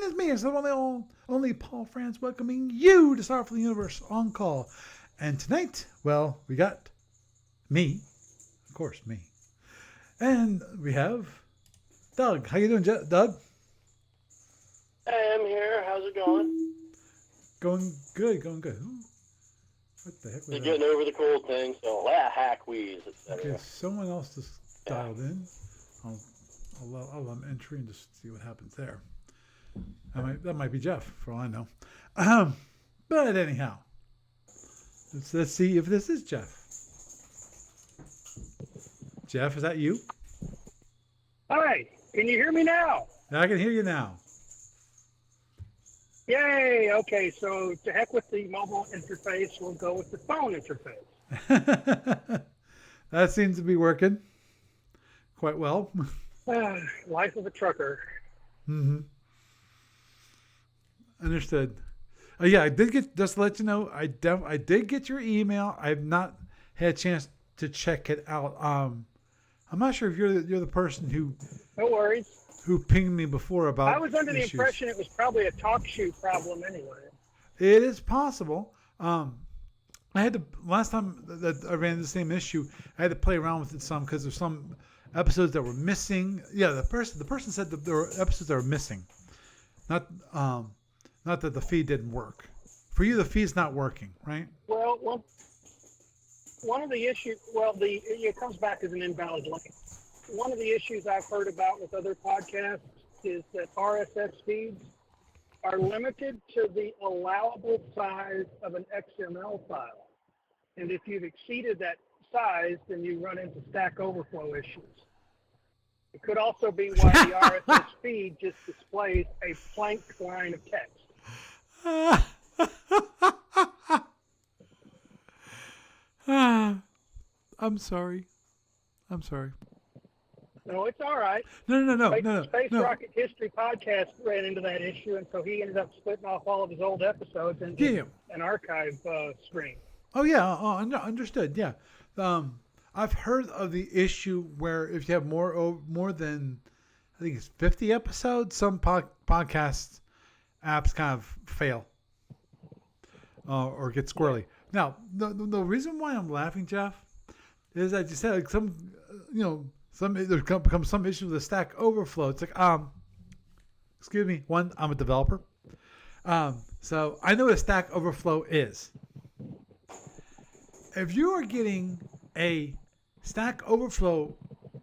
it's me. It's the only Paul France welcoming you to Star for the Universe on call. And tonight, well, we got me. Of course, me. And we have Doug. How you doing, Doug? Hey, I'm here. How's it going? Going good, going good. Ooh, what the heck was Just that? getting over the cold thing, so hack wheeze, Okay, etc. someone else just dialed in. I'll let them entry and just see what happens there. That might be Jeff, for all I know. But anyhow, let's see if this is Jeff. Jeff, is that you? Hi, can you hear me now? I can hear you now. Yay, okay, so to heck with the mobile interface, we'll go with the phone interface. That seems to be working quite well. Life of a trucker. Mm-hmm. Understood. Yeah, I did get, just to let you know, I did get your email. I've not had a chance to check it out. I'm not sure if you're the person who No worries. who pinged me before about I was under the issues. impression it was probably a talk shoe problem anyway. It is possible. I had to, last time that I ran the same issue, I had to play around with it some because there's some episodes that were missing. Yeah, the person said that there were episodes that were missing. Not that the feed didn't work. For you, the feed's not working, right? Well, one of the issues, it comes back as an invalid link. One of the issues I've heard about with other podcasts is that RSS feeds are limited to the allowable size of an XML file. And if you've exceeded that size, then you run into Stack Overflow issues. It could also be why the RSS feed just displays a blank line of text. I'm sorry. No, it's all right. No. Space Rocket History Podcast ran into that issue, and so he ended up splitting off all of his old episodes into an archive stream. Oh, yeah. Understood. Yeah. I've heard of the issue where if you have more than, I think it's 50 episodes, some podcast apps kind of fail or get squirrely. Now, the reason why I'm laughing, Jeff, is I just said like there becomes some issue with the Stack Overflow. It's like, excuse me, one, I'm a developer. So I know what a Stack Overflow is. If you are getting a Stack Overflow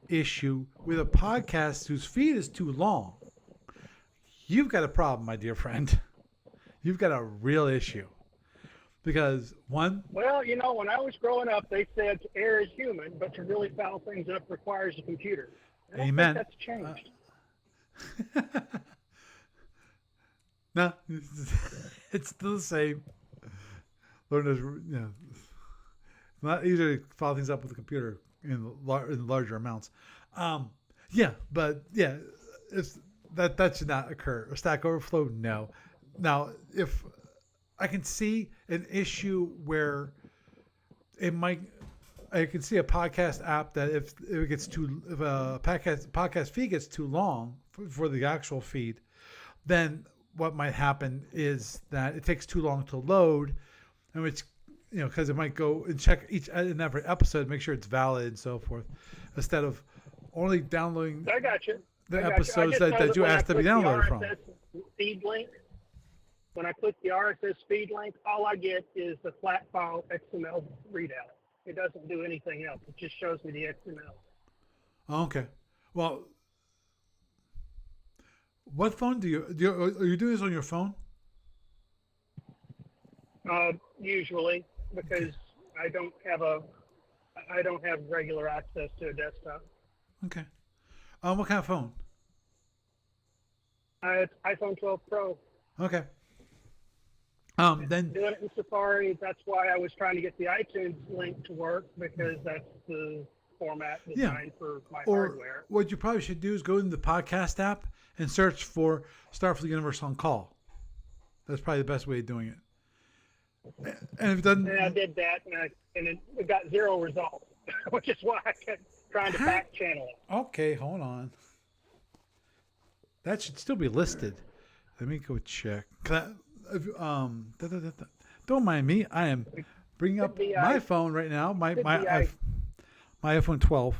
issue with a podcast whose feed is too long, you've got a problem, my dear friend. You've got a real issue. Because one... Well, when I was growing up, they said to err is human, but to really foul things up requires a computer. I don't Amen. think that's changed. No, it's still the same. Lord knows, it's not easy to follow things up with a computer in larger amounts. That should not occur. A Stack Overflow, no. Now, if I can see an issue where I can see a podcast app that if a podcast feed gets too long for the actual feed, then what might happen is that it takes too long to load, and which because it might go and check each and every episode, make sure it's valid and so forth, instead of only downloading I got you. the episodes that you asked to be downloaded from. Feed link. When I click the RSS feed link, all I get is the flat file XML readout. It doesn't do anything else. It just shows me the XML. Oh, okay. Well, what phone are you doing this on your phone? Usually, because I don't have regular access to a desktop. Okay. What kind of phone? It's iPhone 12 Pro. Okay. Then Doing it in Safari. That's why I was trying to get the iTunes link to work, because that's the format designed for my hardware. What you probably should do is go into the podcast app and search for Starfleet Universe on Call. That's probably the best way of doing it. And if it doesn't, I did that, and it got 0 results, which is why I kept trying to back channel it. Okay, hold on. That should still be listed. Let me go check. Don't mind me. I am bringing up my phone right now. My iPhone 12.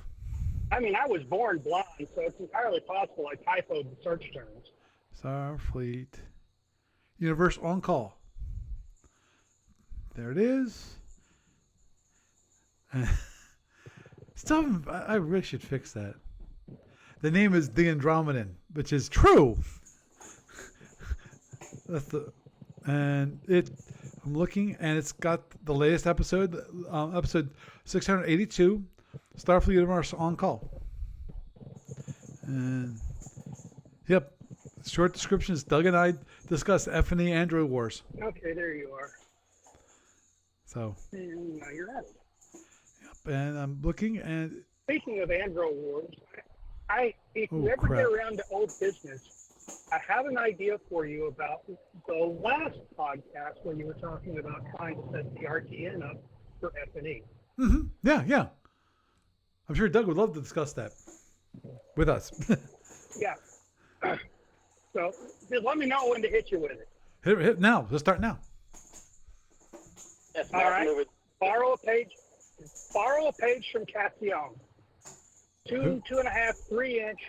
I mean, I was born blind, so it's entirely possible I typoed the search terms. Starfleet Universe on call. There it is. Still, I really should fix that. The name is the Andromedan, which is true. I'm looking, and it's got the latest episode, episode 682, Starfleet Universe on call. And yep, short description is Doug and I discuss F&E Android Wars. Okay, there you are. So. And now you're at it. Yep, and I'm looking, and speaking of Android Wars, if you ever get around to old business, I have an idea for you about the last podcast when you were talking about trying to set the RTN up for F&E. Mm-hmm. Yeah. I'm sure Doug would love to discuss that with us. Yeah. So just let me know when to hit you with it. Hit now. Let's start now. Yes, all right. Borrow a page from Cassion. 2.5, 3-inch,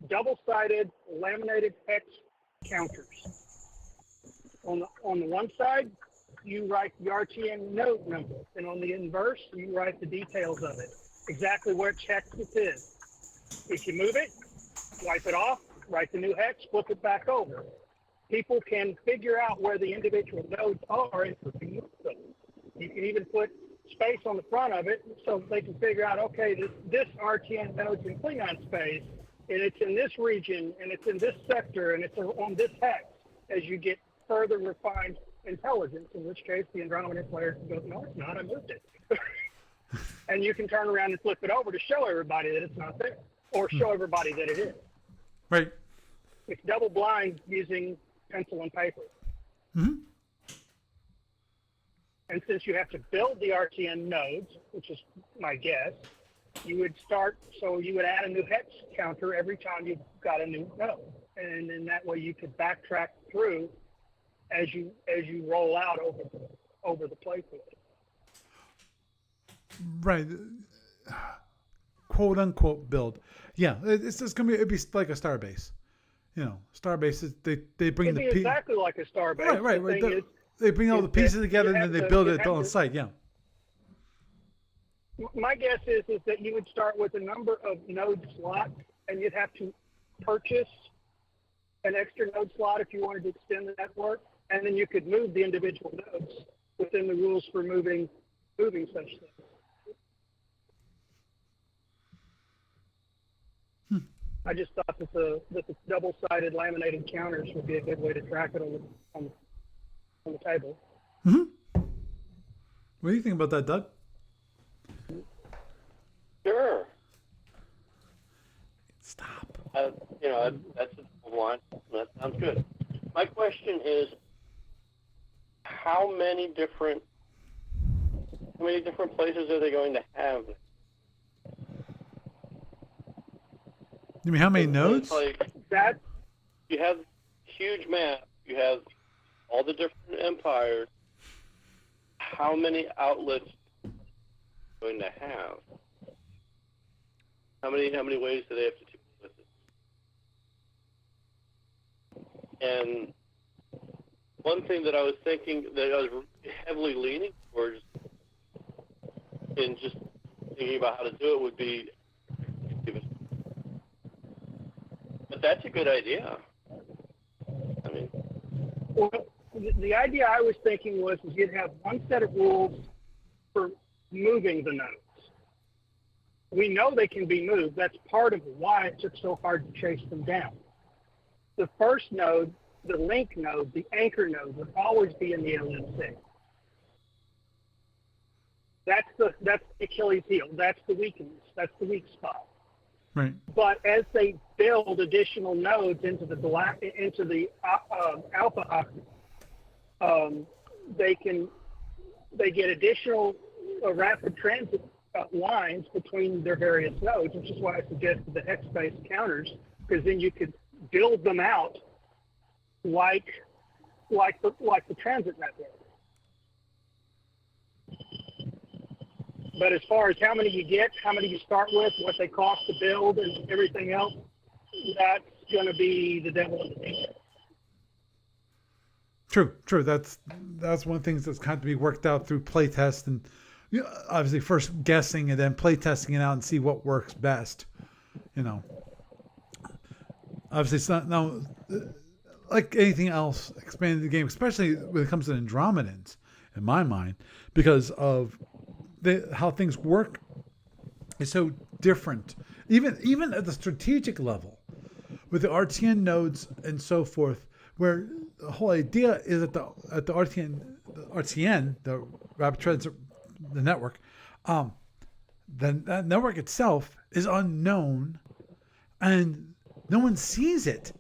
double-sided laminated hex counters. On the one side, you write the RTN node number, and on the inverse, you write the details of it, exactly which hex it is. If you move it, wipe it off, write the new hex, flip it back over. People can figure out where the individual nodes are and remove them. You can even put space on the front of it so they can figure out, okay, this RTN node's in Klingon space, and it's in this region, and it's in this sector, and it's on this hex. As you get further refined intelligence, in which case the Andromedan player can go, no, it's not, I moved it. And you can turn around and flip it over to show everybody that it's not there, or show everybody that it is. Right. It's double blind using pencil and paper. Mm-hmm. And since you have to build the RTN nodes, which is my guess, you would add a new hex counter every time you got a new node. And then that way you could backtrack through as you roll out over the playfield. Right. Quote unquote build. Yeah, it's just gonna be. It'd be like a starbase. Starbase is they bring It'd be exactly like a starbase. Right. They bring all the pieces together and then they build it on site. Yeah. My guess is that you would start with a number of node slots, and you'd have to purchase an extra node slot if you wanted to extend the network, and then you could move the individual nodes within the rules for moving such things. I just thought that the double-sided laminated counters would be a good way to track it on the table. Mm-hmm. What do you think about that, Doug? Sure. Stop. That's a one. That sounds good. My question is, how many different places are they going to have? You mean how many nodes? That you have huge map. You have all the different empires. How many outlets are they going to have? How many ways do they have to deal with it? And one thing that I was thinking that I was heavily leaning towards in just thinking about how to do it would be, but that's a good idea. I mean, well, the idea I was thinking was you'd have one set of rules for moving the nodes. We know they can be moved. That's part of why it took so hard to chase them down. The first node, the link node, the anchor node would always be in the LMC. That's the Achilles heel. That's the weakness. That's the weak spot. Right. But as they build additional nodes into the alpha octet, they get additional rapid transit lines between their various nodes, which is why I suggested the hex-based counters, because then you could build them out like the transit network. But as far as how many you get, how many you start with, what they cost to build, and everything else, that's going to be the devil in the details. True. That's one of the things that's kind of to be worked out through playtest and obviously first guessing and then playtesting it out and see what works best. Obviously it's not now like anything else expanding the game, especially when it comes to Andromedans, in my mind, because of how things work is so different. Even at the strategic level, with the RTN nodes and so forth, where the whole idea is at the RTN, the Rapid Transit, the network, then that network itself is unknown, and no one sees it.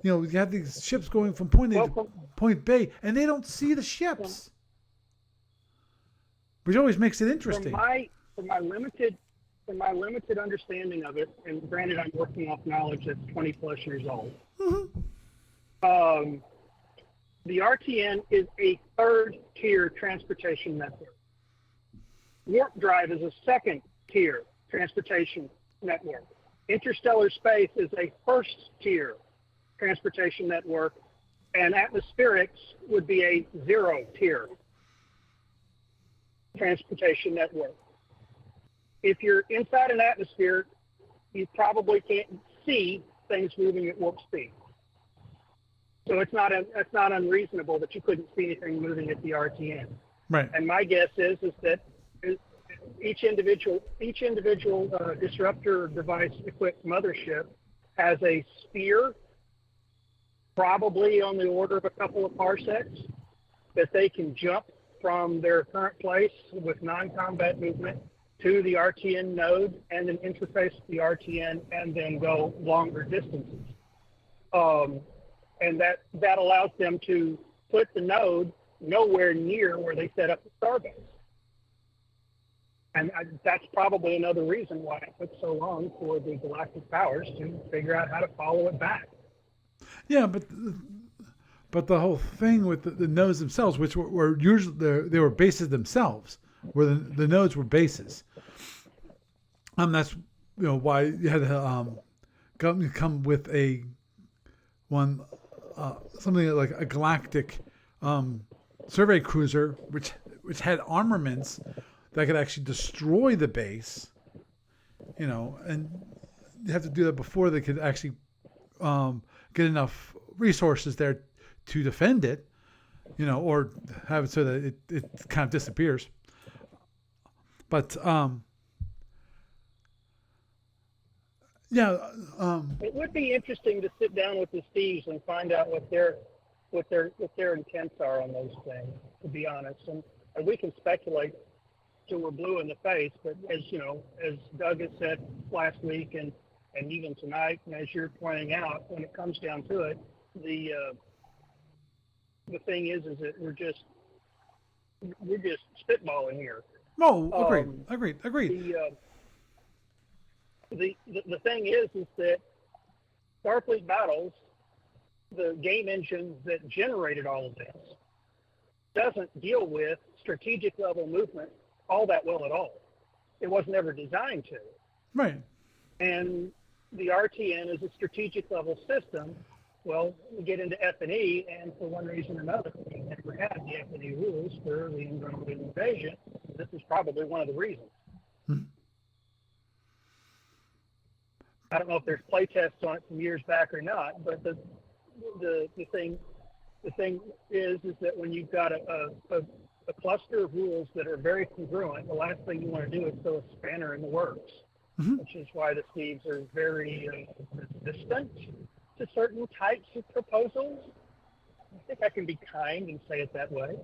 You have these ships going from point A to point B, and they don't see the ships, which always makes it interesting. From my limited understanding of it, and granted, I'm working off knowledge that's 20 plus years old. Mm-hmm. The RTN is a third-tier transportation network. Warp Drive is a second-tier transportation network. Interstellar Space is a first-tier transportation network, and atmospherics would be a zero-tier transportation network. If you're inside an atmosphere, you probably can't see things moving at warp speed. So it's not unreasonable that you couldn't see anything moving at the RTN. Right. And my guess is that each individual disruptor device equipped mothership has a sphere, probably on the order of a couple of parsecs, that they can jump from their current place with non-combat movement to the RTN node and then interface with the RTN and then go longer distances. And that allows them to put the node nowhere near where they set up the starbase. And that's probably another reason why it took so long for the galactic powers to figure out how to follow it back. Yeah, but the whole thing with the nodes themselves, which were usually they were bases themselves, where the nodes were bases. That's why you had to come with something like a galactic survey cruiser, which had armaments that could actually destroy the base, and you have to do that before they could actually get enough resources there to defend it, or have it so that it kind of disappears. But it would be interesting to sit down with the Steves and find out what their intents are on those things, to be honest. And we can speculate till we're blue in the face, but as Doug has said last week and even tonight, and as you're pointing out, when it comes down to it, the thing is that we're just spitballing here. No, agreed. The thing is that Starfleet Battles, the game engine that generated all of this, doesn't deal with strategic level movement all that well at all. It wasn't ever designed to. Right. And the RTN is a strategic level system. Well, we get into F&E, and for one reason or another, we never had the F&E rules for the Andromedan invasion. This is probably one of the reasons. Hmm. I don't know if there's play tests on it from years back or not, but the thing is that when you've got a cluster of rules that are very congruent, the last thing you want to do is throw a spanner in the works, which is why the Steves are very resistant to certain types of proposals. I think I can be kind and say it that way.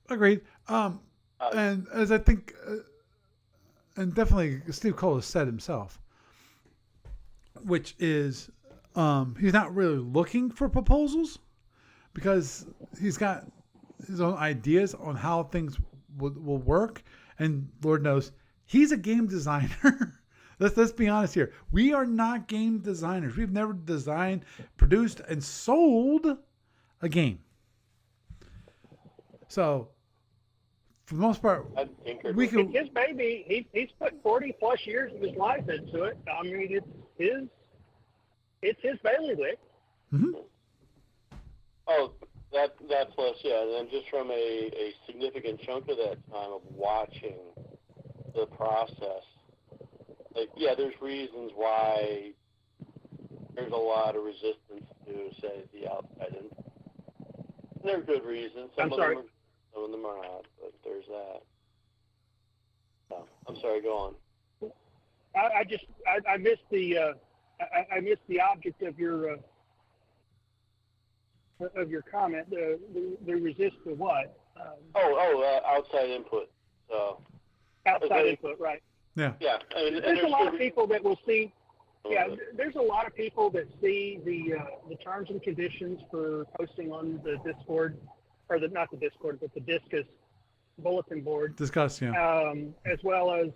Agreed. And as I think, and definitely Steve Cole has said himself, which is he's not really looking for proposals because he's got his own ideas on how things will work. And Lord knows, he's a game designer Let's be honest here. We are not game designers. We've never designed, produced, and sold a game. So, for the most part, we can. It's his baby. He's put 40 plus years of his life into it. I mean, it's his bailiwick. Mm-hmm. Oh, that plus, yeah, and then just from a significant chunk of that time of watching the process, like, yeah, there's reasons why there's a lot of resistance to, say, the outside in. And there are good reasons. Some of them are not, but there's that. So, I'm sorry, go on. I missed the object of your comment. The resist to what? Outside input. So outside input, right? Yeah. Yeah. There's a lot of people that will see. Yeah, there's a lot of people that see the terms and conditions for posting on the Discord, or not the Discord, but the Discus bulletin board. Discuss, yeah. As well as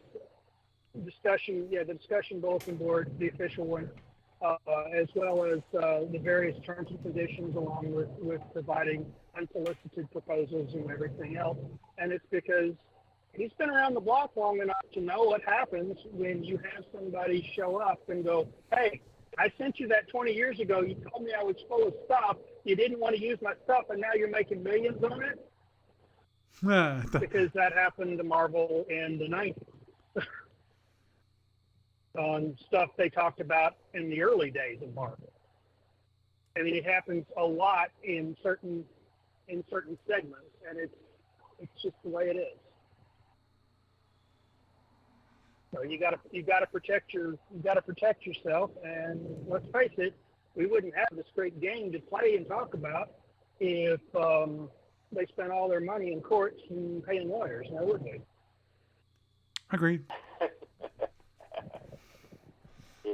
the discussion bulletin board, the official one, as well as the various terms and conditions, along with providing unsolicited proposals and everything else. And it's because he's been around the block long enough to know what happens when you have somebody show up and go, hey, I sent you that 20 years ago. You told me I was full of stuff. You didn't want to use my stuff, and now you're making millions on it? Because that happened to Marvel in the 90s. On stuff they talked about in the early days of Marvel. I mean, it happens a lot in certain segments, and it's just the way it is. So you gotta protect yourself, and let's face it, we wouldn't have this great game to play and talk about if they spent all their money in courts and paying lawyers. Now would they? Agreed. Yeah.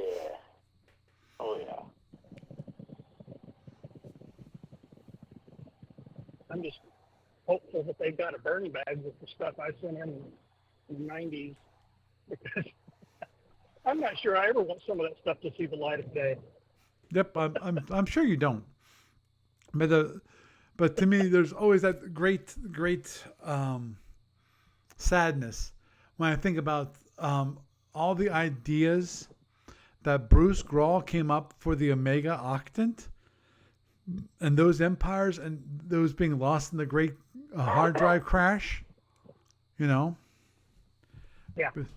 Oh yeah. I'm just hopeful that they've got a burn bag with the stuff I sent in the 90s, because I'm not sure I ever want some of that stuff to see the light of day. Yep, I'm sure you don't. But to me, there's always that great sadness when I think about all the ideas that Bruce Grawl came up for the Omega Octant, and those empires, and those being lost in the great hard drive crash, Yeah.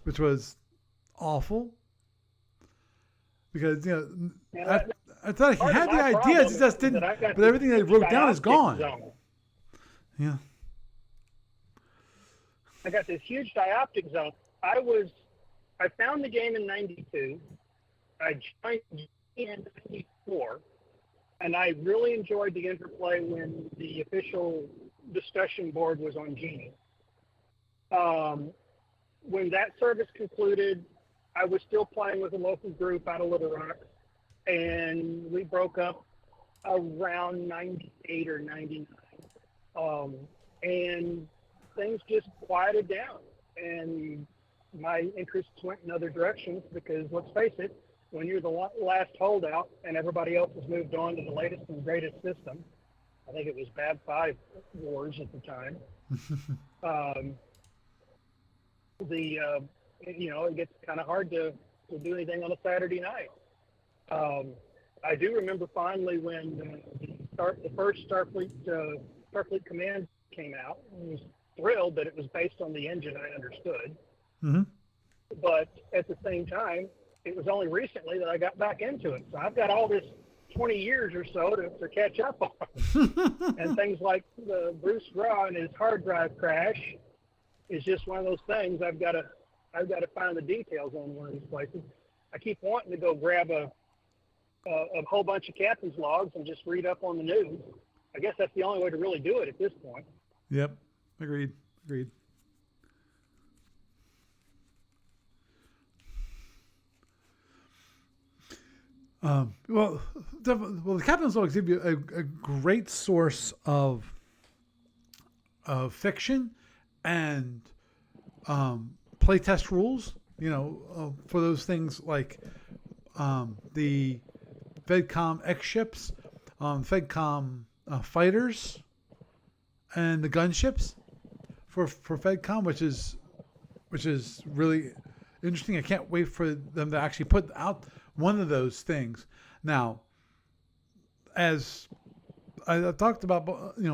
Which was awful. Because, I thought he had the ideas, he just didn't, but everything they wrote down is gone. Yeah. I got this huge dioptic zone. I found the game in 92. I joined in 94, and I really enjoyed the interplay when the official discussion board was on Genie. When that service concluded, I was still playing with a local group out of Little Rock, and we broke up around 98 or 99. And things just quieted down, and my interests went in other directions because, let's face it, when you're the last holdout and everybody else has moved on to the latest and greatest system, I think it was Bad 5 Wars at the time, it gets kind of hard to do anything on a Saturday night. I do remember fondly when the first Starfleet Command came out. I was thrilled that it was based on the engine I understood. Mm-hmm. But at the same time, it was only recently that I got back into it. So I've got all this 20 years or so to catch up on. And things like the Bruce Graw and his hard drive crash is just one of those things I've got to find the details on one of these places. I keep wanting to go grab a whole bunch of captain's logs and just read up on the news. I guess that's the only way to really do it at this point. Yep. Agreed. The captain's logs give you a great source of fiction and playtest rules for those things like the FedCom X ships, FedCom fighters, and the gunships for FedCom, which is really interesting. I can't wait for them to actually put out one of those things. Now, as I talked about,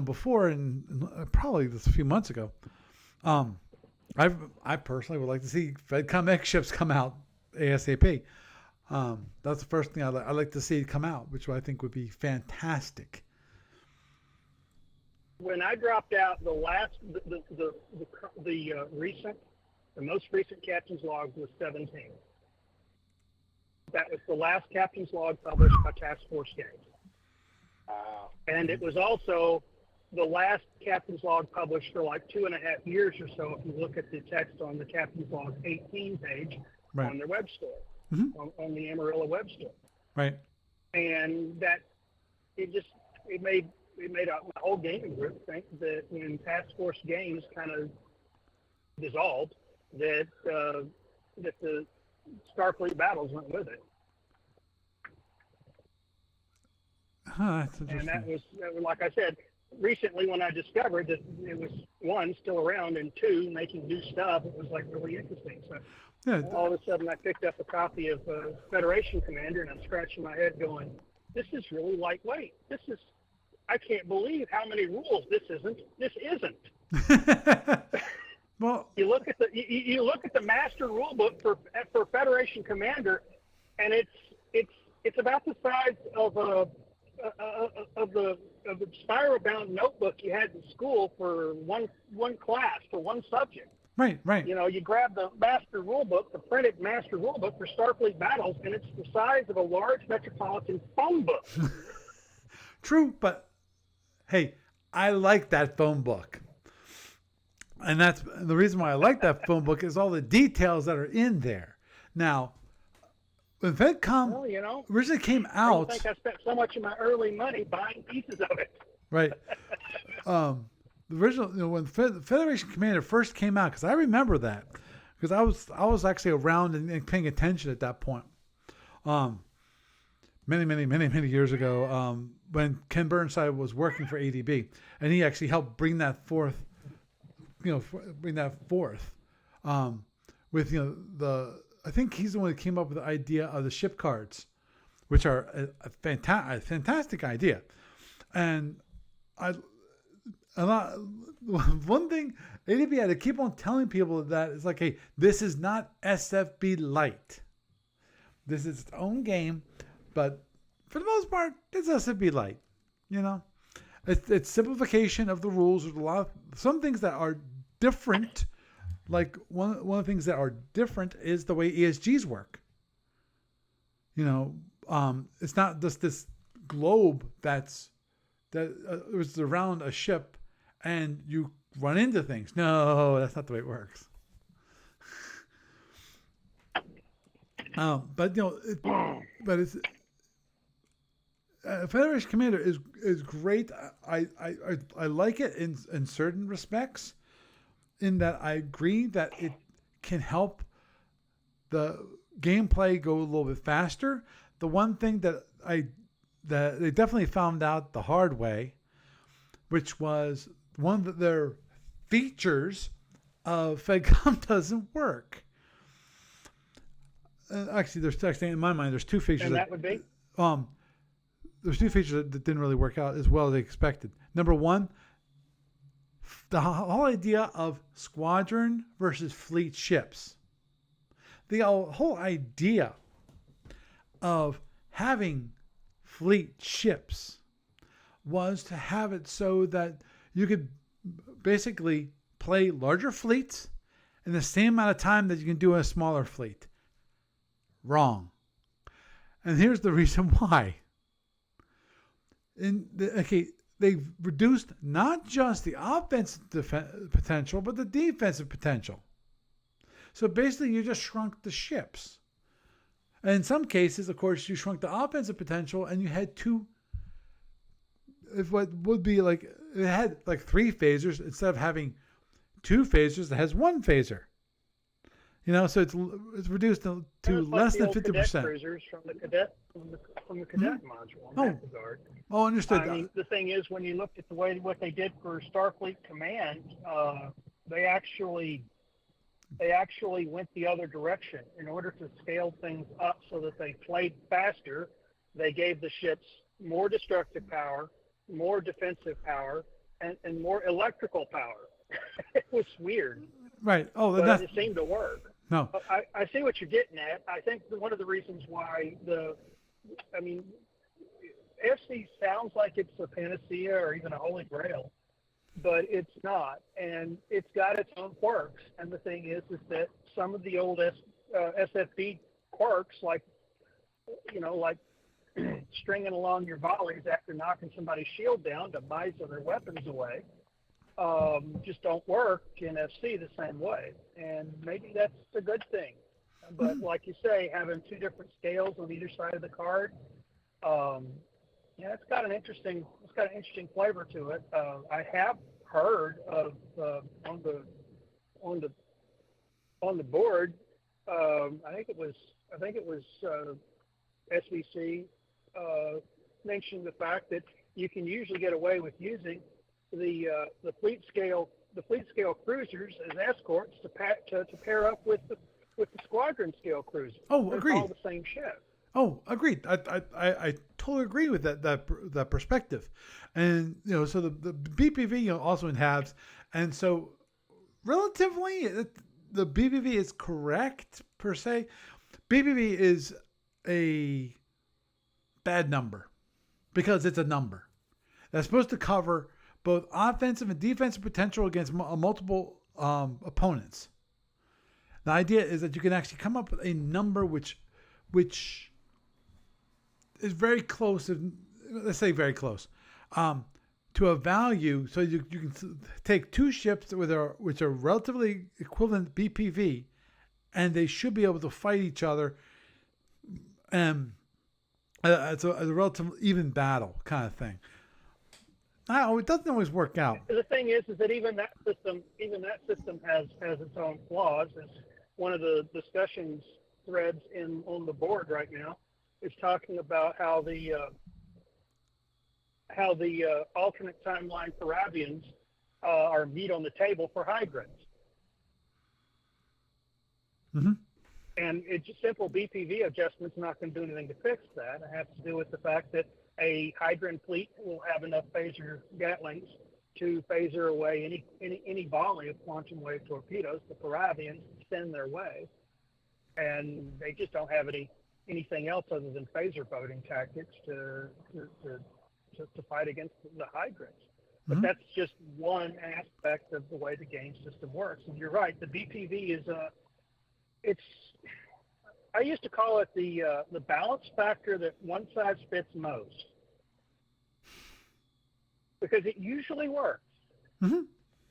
before, and probably just a few months ago, I personally would like to see FedCom X ships come out ASAP. That's the first thing I'd like to see come out, which I think would be fantastic. When I dropped out, the most recent captain's log was 17. That was the last captain's log published by Task Force Games. And it was also the last captain's log published for like 2.5 years or so, if you look at the text on the captain's log 18 page on their web store, on the Amarillo web store. Right. And that it made my whole gaming group think that when Task Force Games kind of dissolved, that the Starfleet battles went with it. That's interesting. And that was, like I said, recently when I discovered that it was, one, still around, and two, making new stuff, it was like really interesting. So all of a sudden I picked up a copy of Federation Commander, and I'm scratching my head going, this is really lightweight. I can't believe how many rules this isn't. Well, you look at the master rule book for Federation Commander, and it's about the size of the spiral bound notebook you had in school for one class, for one subject. Right. You grab the master rule book, the printed master rule book for Starfleet battles, and it's the size of a large metropolitan phone book. True, but hey, I like that phone book. And that's the reason why I like that phone book is all the details that are in there. Now, when FedCom originally came out, I think I spent so much of my early money buying pieces of it. Right. The original, when Federation Commander first came out, because I remember that, because I was actually around and paying attention at that point. Many years ago, when Ken Burnside was working for ADB, and he actually helped bring that forth. With I think he's the one that came up with the idea of the ship cards, which are a fantastic idea. And one thing ADB had to keep on telling people that it's like, hey, this is not SFB light. This is its own game, but for the most part, it's SFB light. It's simplification of the rules. There's some things that are different. Like one of the things that are different is the way ESGs work. It's not just this globe that was around a ship and you run into things. No, that's not the way it works. But it's Federation Commander is great. I like it in certain respects. In that I agree that it can help the gameplay go a little bit faster. The one thing that they definitely found out the hard way, which was one of their features of FedCom doesn't work. Actually, in my mind, there's two features. And that would be? There's two features that didn't really work out as well as they expected. Number one, the whole idea of squadron versus fleet ships. The whole idea of having fleet ships was to have it so that you could basically play larger fleets in the same amount of time that you can do a smaller fleet. Wrong. And here's the reason why. They've reduced not just the offensive potential, but the defensive potential. So basically, you just shrunk the ships. And in some cases, of course, you shrunk the offensive potential, and you had it had like 3 phasers instead of having 2 phasers that has 1 phaser. So it's reduced to It's like less the than old cadet 50%. cruisers from the cadet module in Oh. that regard. Oh, understood. I mean, the thing is, when you looked at the way what they did for Starfleet Command, they actually went the other direction in order to scale things up so that they played faster. They gave the ships more destructive power, more defensive power, and more electrical power. It was weird, Right. Oh, but it seemed to work. no. I see what you're getting at. I think one of the reasons why FC sounds like it's a panacea or even a holy grail, but it's not, and it's got its own quirks. And the thing is that some of the old SFB quirks, like stringing along your volleys after knocking somebody's shield down to miser their weapons away, just don't work in FC the same way. And maybe that's a good thing. But like you say, having two different scales on either side of the card, it's got an interesting flavor to it. I have heard of on the board. I think it was SVC mentioned the fact that you can usually get away with using the fleet scale cruisers as escorts to pair up with the squadron scale cruisers. Oh, It's agreed. all the same ship. Oh, agreed. I totally agree with that perspective, and so the BPV also in halves, and so relatively the BPV is correct per se. BPV is a bad number because it's a number that's supposed to cover both offensive and defensive potential against multiple opponents. The idea is that you can actually come up with a number which is very close, let's say very close, to a value. So you can take two ships which are relatively equivalent BPV, and they should be able to fight each other. It's a relatively even battle kind of thing. It doesn't always work out. The thing is that even that system has its own flaws. As one of the discussions threads on the board right now is talking about how the alternate timeline Parabians are meat on the table for hybrids. Mm-hmm. And it's just simple BPV adjustment's not going to do anything to fix that. It has to do with the fact that a Hydran fleet will have enough phaser Gatlings to phaser away any volley of quantum wave torpedoes the Parabians send their way, and they just don't have anything else other than phaser boating tactics to fight against the Hydrants. But that's just one aspect of the way the game system works. And you're right, the BPV is I used to call it the balance factor that one size fits most, because it usually works. Mm-hmm.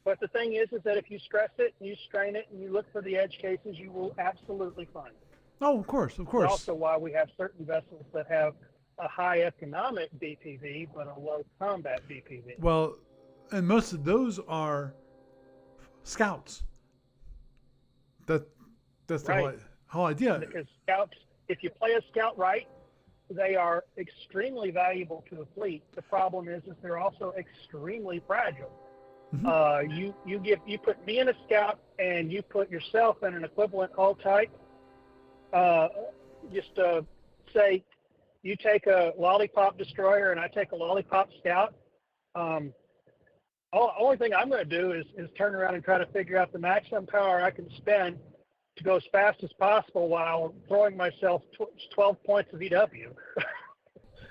But the thing is that if you stress it and you strain it and you look for the edge cases, you will absolutely find it. Oh, of course. That's also why we have certain vessels that have a high economic BPV but a low combat BPV. Well, and most of those are scouts. That's right. The whole idea. Because scouts, if you play a scout right, they are extremely valuable to a fleet. The problem is they're also extremely fragile. Mm-hmm. You put me in a scout and you put yourself in an equivalent hull type. Say you take a lollipop destroyer and I take a lollipop scout. Only thing I'm going to do is turn around and try to figure out the maximum power I can spend to go as fast as possible while throwing myself 12 points of EW.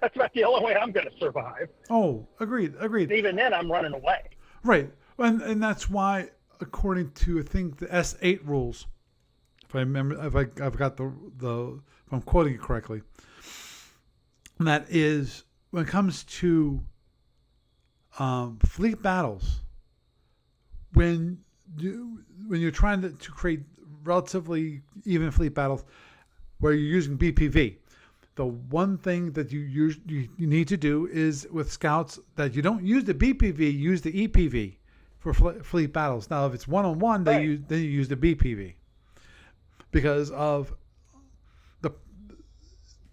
That's about the only way I'm going to survive. Oh, agreed. Even then, I'm running away. Right, and that's why, according to I think the S8 rules, if I remember, if I'm quoting it correctly, and that is when it comes to fleet battles, when you're trying to create relatively even fleet battles where you're using BPV, the one thing that you need to do is with scouts that you don't use the BPV, use the EPV for fleet battles. Now, if it's one-on-one, then you use the BPV. because of the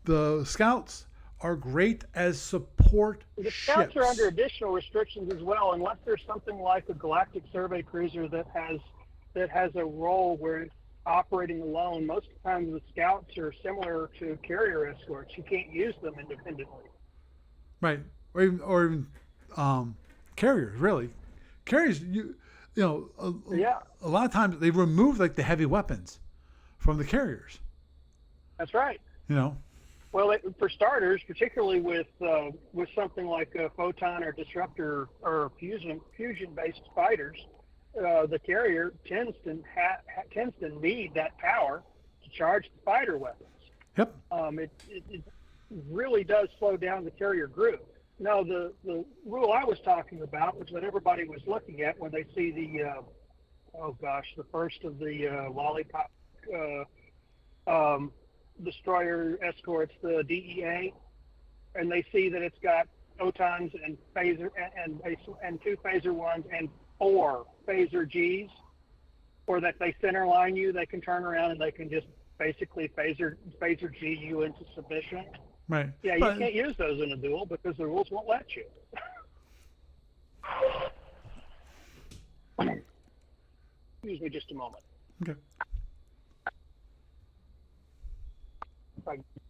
the scouts are great as support The scouts are ships. under additional restrictions as well, unless there's something like a galactic survey cruiser that has a role where it's operating alone. Most of the time, the scouts are similar to carrier escorts. You can't use them independently. Right, or even carriers. Really, carriers. You know, Yeah, a lot of times they remove like the heavy weapons from the carriers. that's right. You know, Well, for starters, particularly with something like a photon or disruptor or fusion-based fighters, the carrier tends to need that power to charge the fighter weapons. yep, It really does slow down the carrier group. Now, the rule I was talking about was what everybody was looking at when they see the first of the lollipop destroyer escorts, the DEA, and they see that it's got photons and phaser and 2 phaser ones and 4 phaser Gs, or that they center line you, they can turn around and they can just basically phaser G you into submission. right. Yeah, you can't use those in a duel because the rules won't let you. Excuse me just a moment. Okay.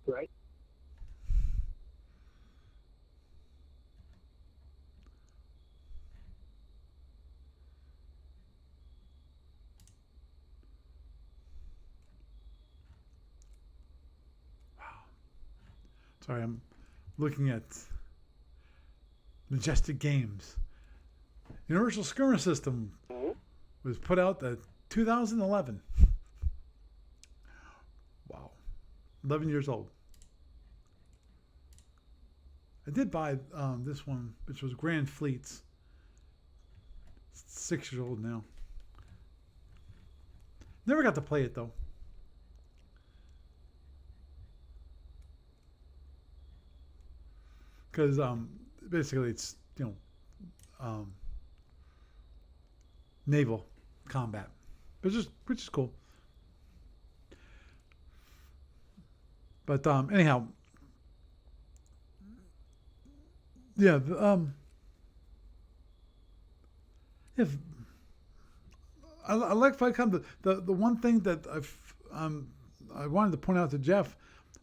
Right. Sorry, I'm looking at Majestic Games. Universal Skirmish System was put out in 2011. Wow, 11 years old. I did buy this one, which was Grand Fleets. It's 6 years old now. Never got to play it though. Because basically it's naval combat, which is cool. But anyhow, yeah. If I like FightCom, the one thing that I wanted to point out to Jeff,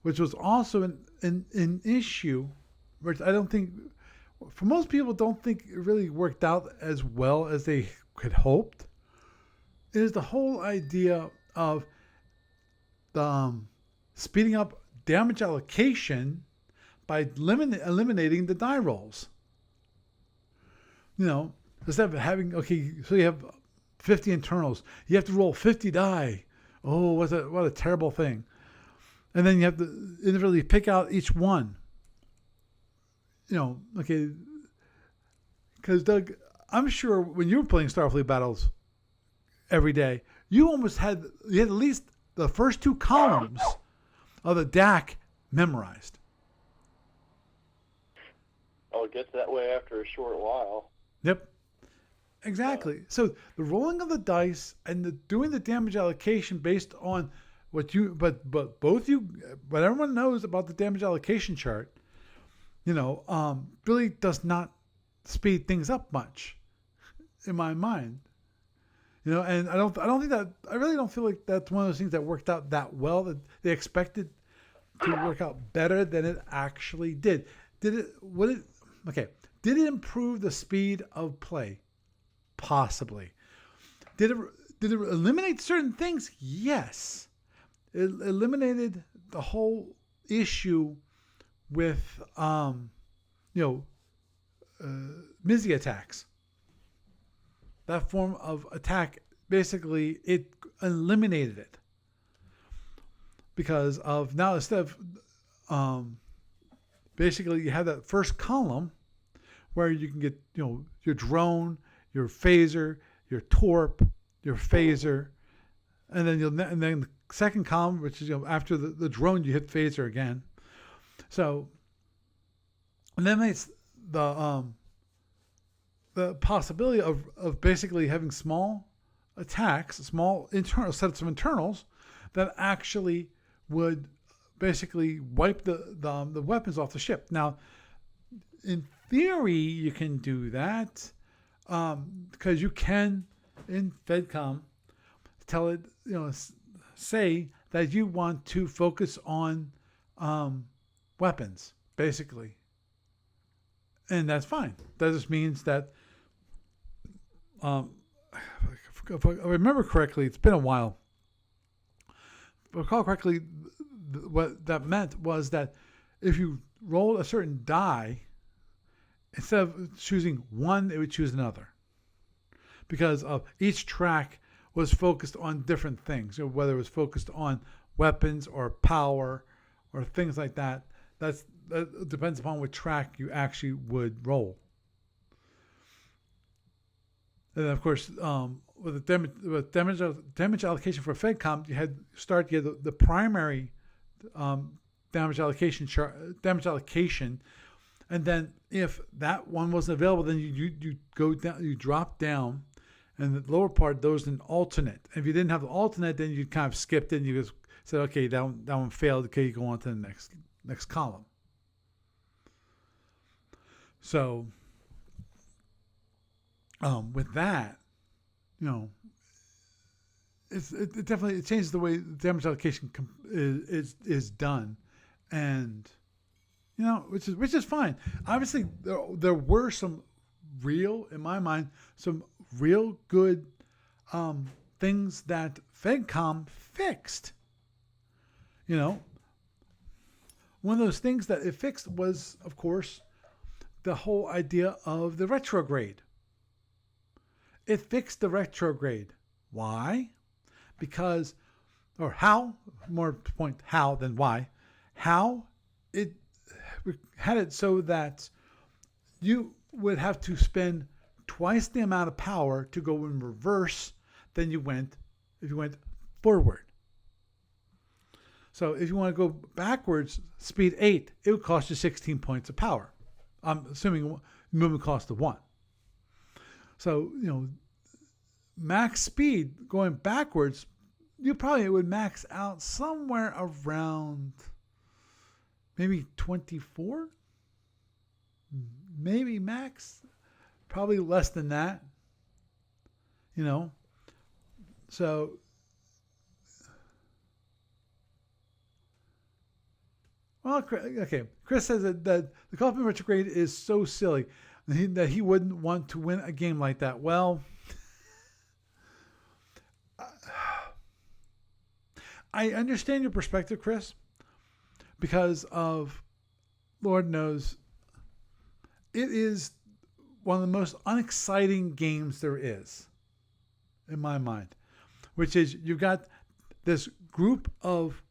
which was also an issue, which I don't think, for most people, don't think it really worked out as well as they had hoped, is the whole idea of the speeding up damage allocation by eliminating the die rolls. Instead of having, so you have 50 internals, you have to roll 50 die. Oh, what a terrible thing. And then you have to individually pick out each one. Because Doug, I'm sure when you were playing Starfleet battles every day, you had at least the first 2 columns of the DAC memorized. Oh, it gets that way after a short while. Yep. Exactly. So the rolling of the dice and doing the damage allocation based on but everyone knows about the damage allocation chart, really does not speed things up much in my mind. And I really don't feel like that's one of those things that worked out that well, that they expected to work out better than it actually did. Did it improve the speed of play? Possibly. Did it eliminate certain things? Yes. It eliminated the whole issue with Mizzy attacks. That form of attack, basically, it eliminated it. Because of now, instead of basically you have that first column where you can get your drone, your phaser, your torp, your phaser, and then the second column, which is after the drone, you hit phaser again. So, and then it's the possibility of basically having small attacks, small internal sets of internals that actually would basically wipe the weapons off the ship. Now, in theory, you can do that because you can in FedCom tell it, say that you want to focus on weapons, basically, and that's fine. That just means that, if I remember correctly, it's been a while. If I recall correctly, what that meant was that if you roll a certain die, instead of choosing one, it would choose another, because of each track was focused on different things. Whether it was focused on weapons or power or things like that. That depends upon what track you actually would roll. And then of course, with the damage allocation for FedCom, you had the primary damage allocation, and then if that one wasn't available, then you go down, you drop down, and the lower part those an alternate. And if you didn't have the alternate, then you kind of skipped it and you just said, okay, that one failed. Okay, you go on to the next column. So with that, it definitely changes the way damage allocation is done, and which is fine. Obviously, there were some in my mind, some real good things that FedCom fixed. One of those things that it fixed was, of course, the whole idea of the retrograde. It fixed the retrograde. Why? Because, or how, more to point how than why, how it had it so that you would have to spend twice the amount of power to go in reverse than you went if you went forward. So if you want to go backwards, speed 8, it would cost you 16 points of power. I'm assuming movement cost of 1. So, max speed going backwards, you probably would max out somewhere around maybe 24? Maybe max. Probably less than that. So well, okay. Chris says that the Kaufman retrograde is so silly that he wouldn't want to win a game like that. Well, I understand your perspective, Chris, because of, Lord knows, it is one of the most unexciting games there is, in my mind, which is you've got this group of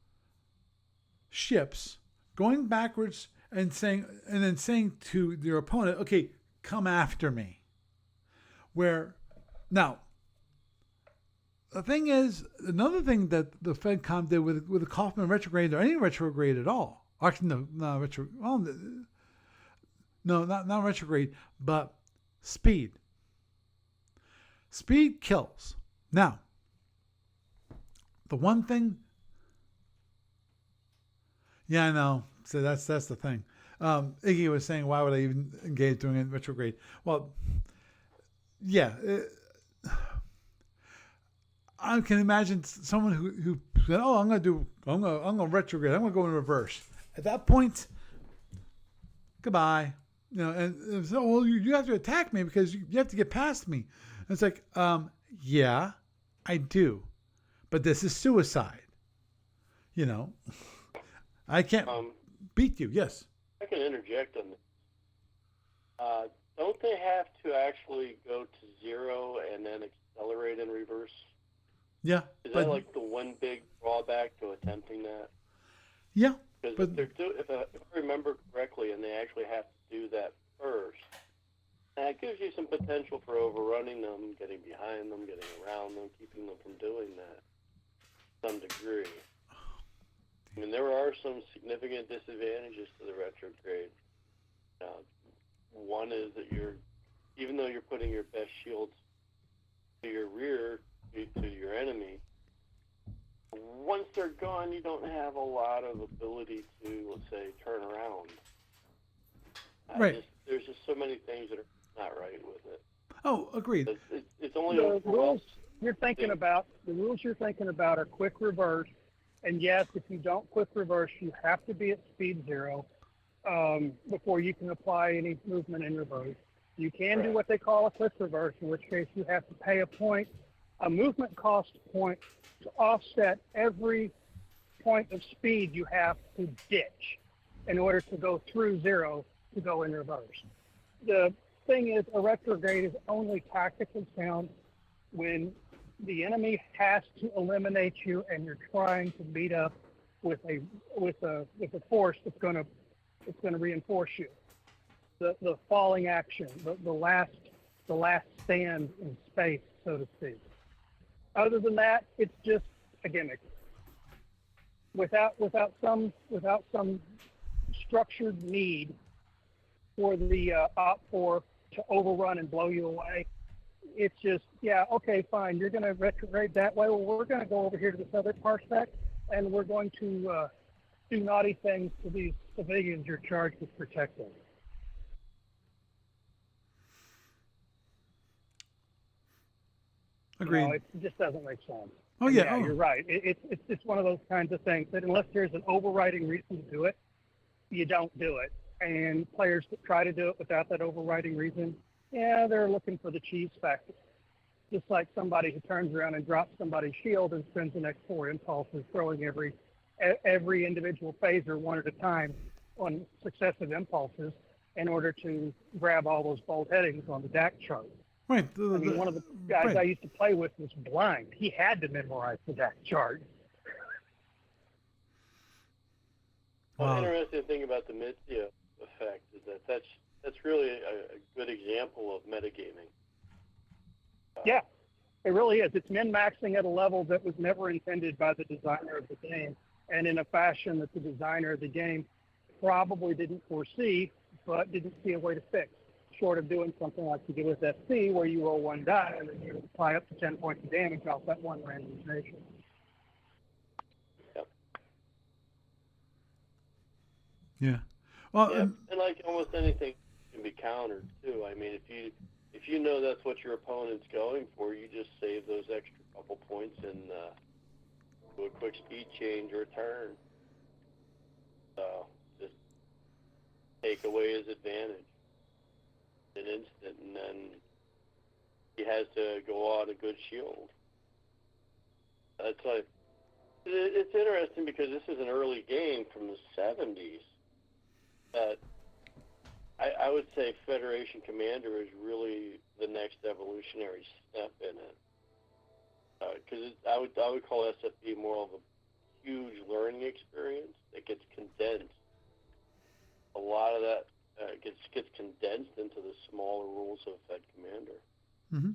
ships going backwards and then saying to your opponent, okay, come after me. Now, the thing is, another thing that the FedCom did with the Kaufman retrograde, or any retrograde at all, actually, no, not retrograde, no, not retrograde, but speed. Speed kills. Now, the one thing, yeah, I know. So that's the thing. Iggy was saying, why would I even engage doing it retrograde? Well, yeah. I can imagine someone who said, "Oh, I'm gonna retrograde. I'm gonna go in reverse." At that point, goodbye. And so, well, you have to attack me because you have to get past me. And it's like, yeah, I do, but this is suicide. I can't beat you. Yes. I can interject on this. Don't they have to actually go to 0 and then accelerate in reverse? Yeah. Is that like the one big drawback to attempting that? Yeah. Because if I remember correctly, and they actually have to do that first, that gives you some potential for overrunning them, getting behind them, getting around them, keeping them from doing that to some degree. I mean, there are some significant disadvantages to the retrograde. One is that even though you're putting your best shields to your rear, to your enemy, once they're gone, you don't have a lot of ability to, let's say, turn around. Right. There's just so many things that are not right with it. Oh, agreed. It's only The overall. rules you're thinking about are quick reverse. And yes, if you don't quick reverse, you have to be at speed 0 before you can apply any movement in reverse. You can do what they call a quick reverse, in which case you have to pay a movement cost point to offset every point of speed you have to ditch in order to go through 0 to go in reverse. The thing is, a retrograde is only tactically sound when the enemy has to eliminate you and you're trying to meet up with a force that's going to reinforce you. The falling action, the last stand in space, so to speak. Other than that, it's just a gimmick. Without some structured need for the Op 4 to overrun and blow you away, it's just, yeah, okay, fine. You're going to retrograde that way. Well, we're going to go over here to this other parsec, and we're going to do naughty things to these civilians you're charged with protecting. Agreed. You know, it just doesn't make sense. Oh, And yeah. you're right. It's one of those kinds of things that unless there's an overriding reason to do it, you don't do it. And players that try to do it without that overriding reason, yeah, they're looking for the cheese factor. Just like somebody who turns around and drops somebody's shield and spends the next 4 impulses throwing every individual phaser one at a time on successive impulses in order to grab all those bold headings on the DAC chart. Right. I mean, one of the guys right. I used to play with was blind. He had to memorize the DAC chart. One interesting thing about the Mizia effect is that's really a good example of metagaming. Yeah, it really is. It's min-maxing at a level that was never intended by the designer of the game, and in a fashion that the designer of the game probably didn't foresee, but didn't see a way to fix, short of doing something like you did with FC, where you roll 1 die and then you apply up to 10 points of damage off that one randomization. Yep. Yeah. Well, Yeah, and like almost anything can be countered too. I mean, if you know that's what your opponent's going for, you just save those extra couple points and do a quick speed change or turn. So just take away his advantage in an instant, and then he has to go on a good shield. That's like, it's interesting because this is an early game from the 70s that I would say Federation Commander is really the next evolutionary step in it. Because I would call SFB more of a huge learning experience that gets condensed. A lot of that gets condensed into the smaller rules of Fed Commander. Mm-hmm.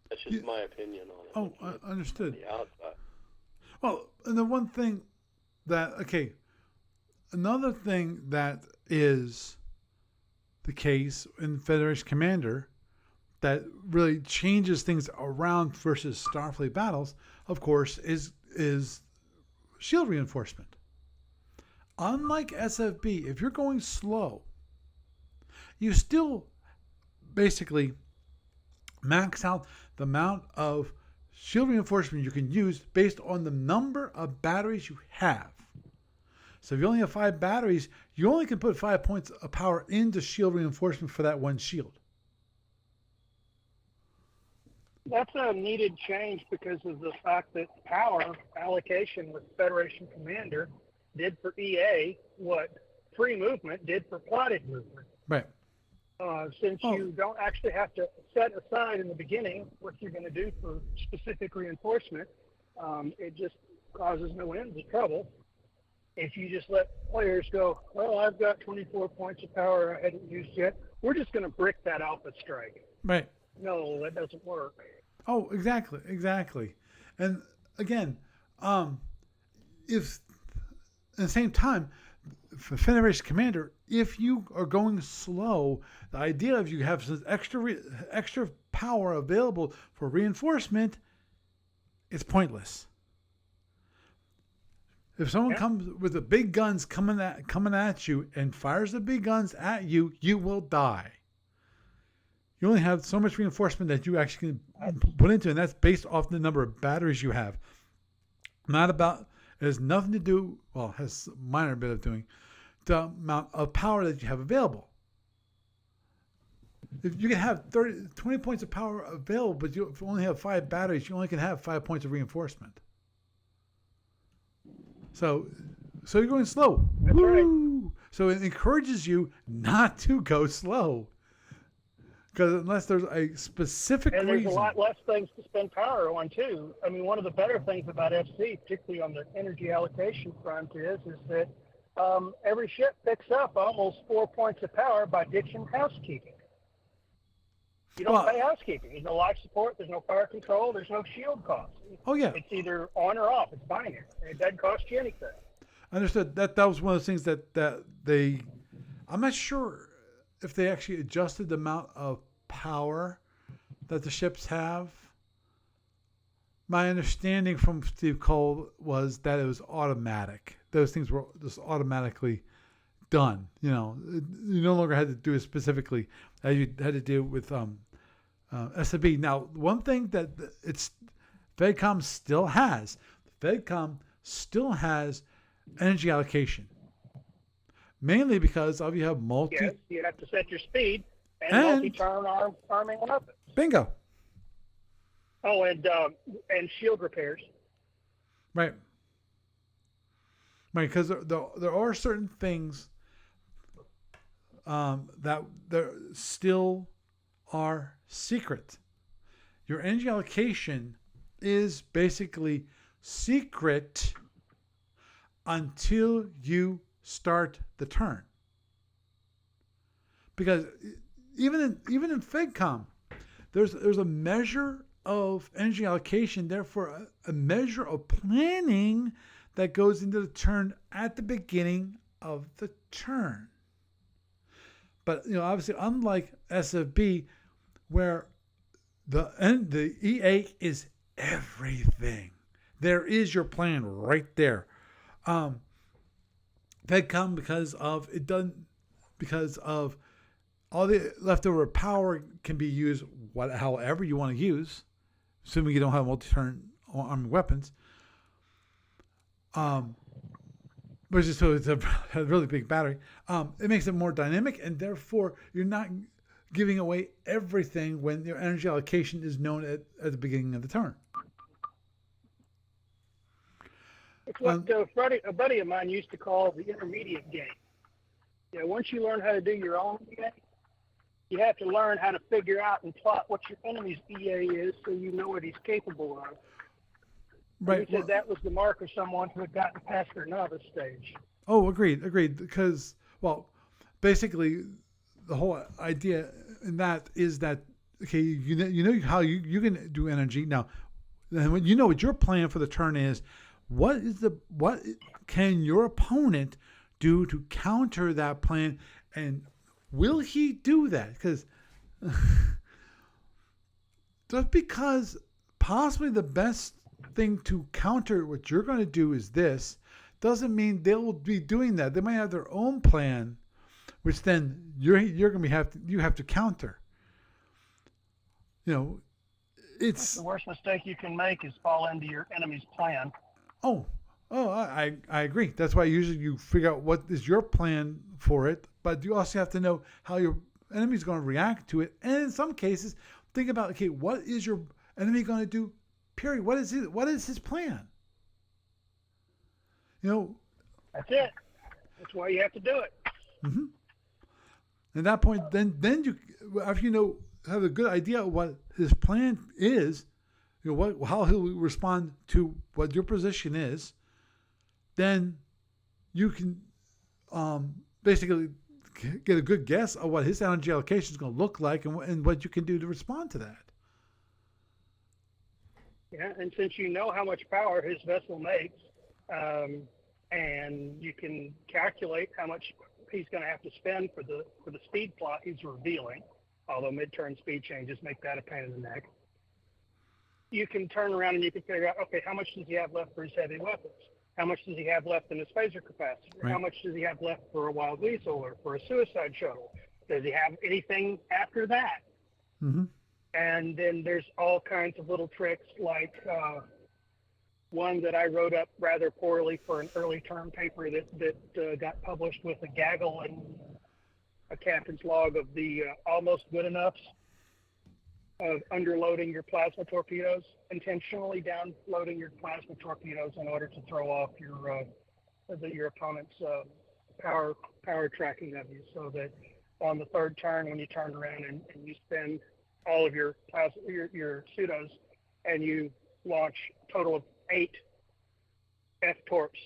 That's just my opinion on it. Oh, I understood. The outside. Well, and the one thing another thing that is the case in Federation Commander that really changes things around versus Starfleet battles, of course, is shield reinforcement. Unlike SFB, if you're going slow, you still basically max out the amount of shield reinforcement you can use based on the number of batteries you have. So if you only have 5 batteries, you only can put 5 points of power into shield reinforcement for that one shield. That's a needed change because of the fact that power allocation with Federation Commander did for EA what free movement did for plotted movement. Right. Since you don't actually have to set aside in the beginning what you're going to do for specific reinforcement, it just causes no end of trouble. If you just let players go, well, I've got 24 points of power I hadn't used yet, we're just going to brick that Alpha Strike. Right. No, that doesn't work. Oh, exactly. And again, if at the same time, for Federation Commander, if you are going slow, the idea of you have some extra power available for reinforcement is pointless. If someone Yeah. comes with the big guns coming at you and fires the big guns at you, you will die. You only have so much reinforcement that you actually can put into it, and that's based off the number of batteries you have. Not about, it has nothing to do, well, it has a minor bit of doing, the amount of power that you have available. If you can have 20 points of power available, but you only have 5 batteries, you only can have 5 points of reinforcement. So you're going slow. That's Woo! right. So it encourages you not to go slow. Because unless there's a specific And there's reason. a lot less things to spend power on too. I mean, one of the better things about FC, particularly on the energy allocation front, is that every ship picks up almost 4 points of power by ditching housekeeping. You don't pay housekeeping. There's no life support. There's no fire control. There's no shield costs. Oh, yeah. It's either on or off. It's binary. It doesn't cost you anything. Understood. That was one of those things that they, I'm not sure if they actually adjusted the amount of power that the ships have. My understanding from Steve Cole was that it was automatic. Those things were just automatically done. You no longer had to do it specifically as you had to do with SFB. Now, one thing that FedCom still has energy allocation. Mainly because of you have Yes, you have to set your speed and multi-turn arming weapons. Bingo. Oh, and shield repairs. Right. Right, because there are certain things that there still are secret. Your energy allocation is basically secret until you start the turn. Because even in FedCom, there's a measure of energy allocation, therefore a measure of planning that goes into the turn at the beginning of the turn. But obviously, unlike SFB, where the EA is everything, there is your plan right there. FedCom, because of all the leftover power can be used however you want to use, assuming you don't have multi-turn armed weapons. Which is, so it's a really big battery. It makes it more dynamic, and therefore you're not giving away everything when your energy allocation is known at the beginning of the turn. It's what a buddy of mine used to call the intermediate game. Once you learn how to do your own game, you have to learn how to figure out and plot what your enemy's EA is so you know what he's capable of. Right. He said that was the mark of someone who had gotten past their novice stage. Oh, agreed. Because, basically, the whole idea in that is that, okay, you know how you can do energy. Now, when you know what your plan for the turn is, what can your opponent do to counter that plan, and will he do that? Because just because possibly the best thing to counter what you're going to do is this, doesn't mean they'll be doing that. They might have their own plan, which then you're going to have to counter. It's the worst mistake you can make is fall into your enemy's plan. I agree. That's why usually you figure out what is your plan for it, but you also have to know how your enemy is going to react to it. And in some cases, think about, okay, what is your enemy going to do? Period. What is his plan? That's it. That's why you have to do it. Mm-hmm. At that point, then you, after have a good idea of what his plan is, how he'll respond to what your position is, then you can basically get a good guess of what his energy allocation is going to look like and what you can do to respond to that. Yeah, and since you know how much power his vessel makes, and you can calculate how much he's going to have to spend for the speed plot he's revealing, although mid-turn speed changes make that a pain in the neck, you can turn around and you can figure out, okay, how much does he have left for his heavy weapons? How much does he have left in his phaser capacitor? Right. How much does he have left for a wild weasel or for a suicide shuttle? Does he have anything after that? Mm-hmm. And then there's all kinds of little tricks, like one that I wrote up rather poorly for an early term paper that got published with a gaggle and a captain's log of the almost good enoughs of underloading your plasma torpedoes, intentionally downloading your plasma torpedoes in order to throw off your opponent's power tracking of you, so that on the third turn, when you turn around and you spend all of your pseudos and you launch a total of 8 F-torps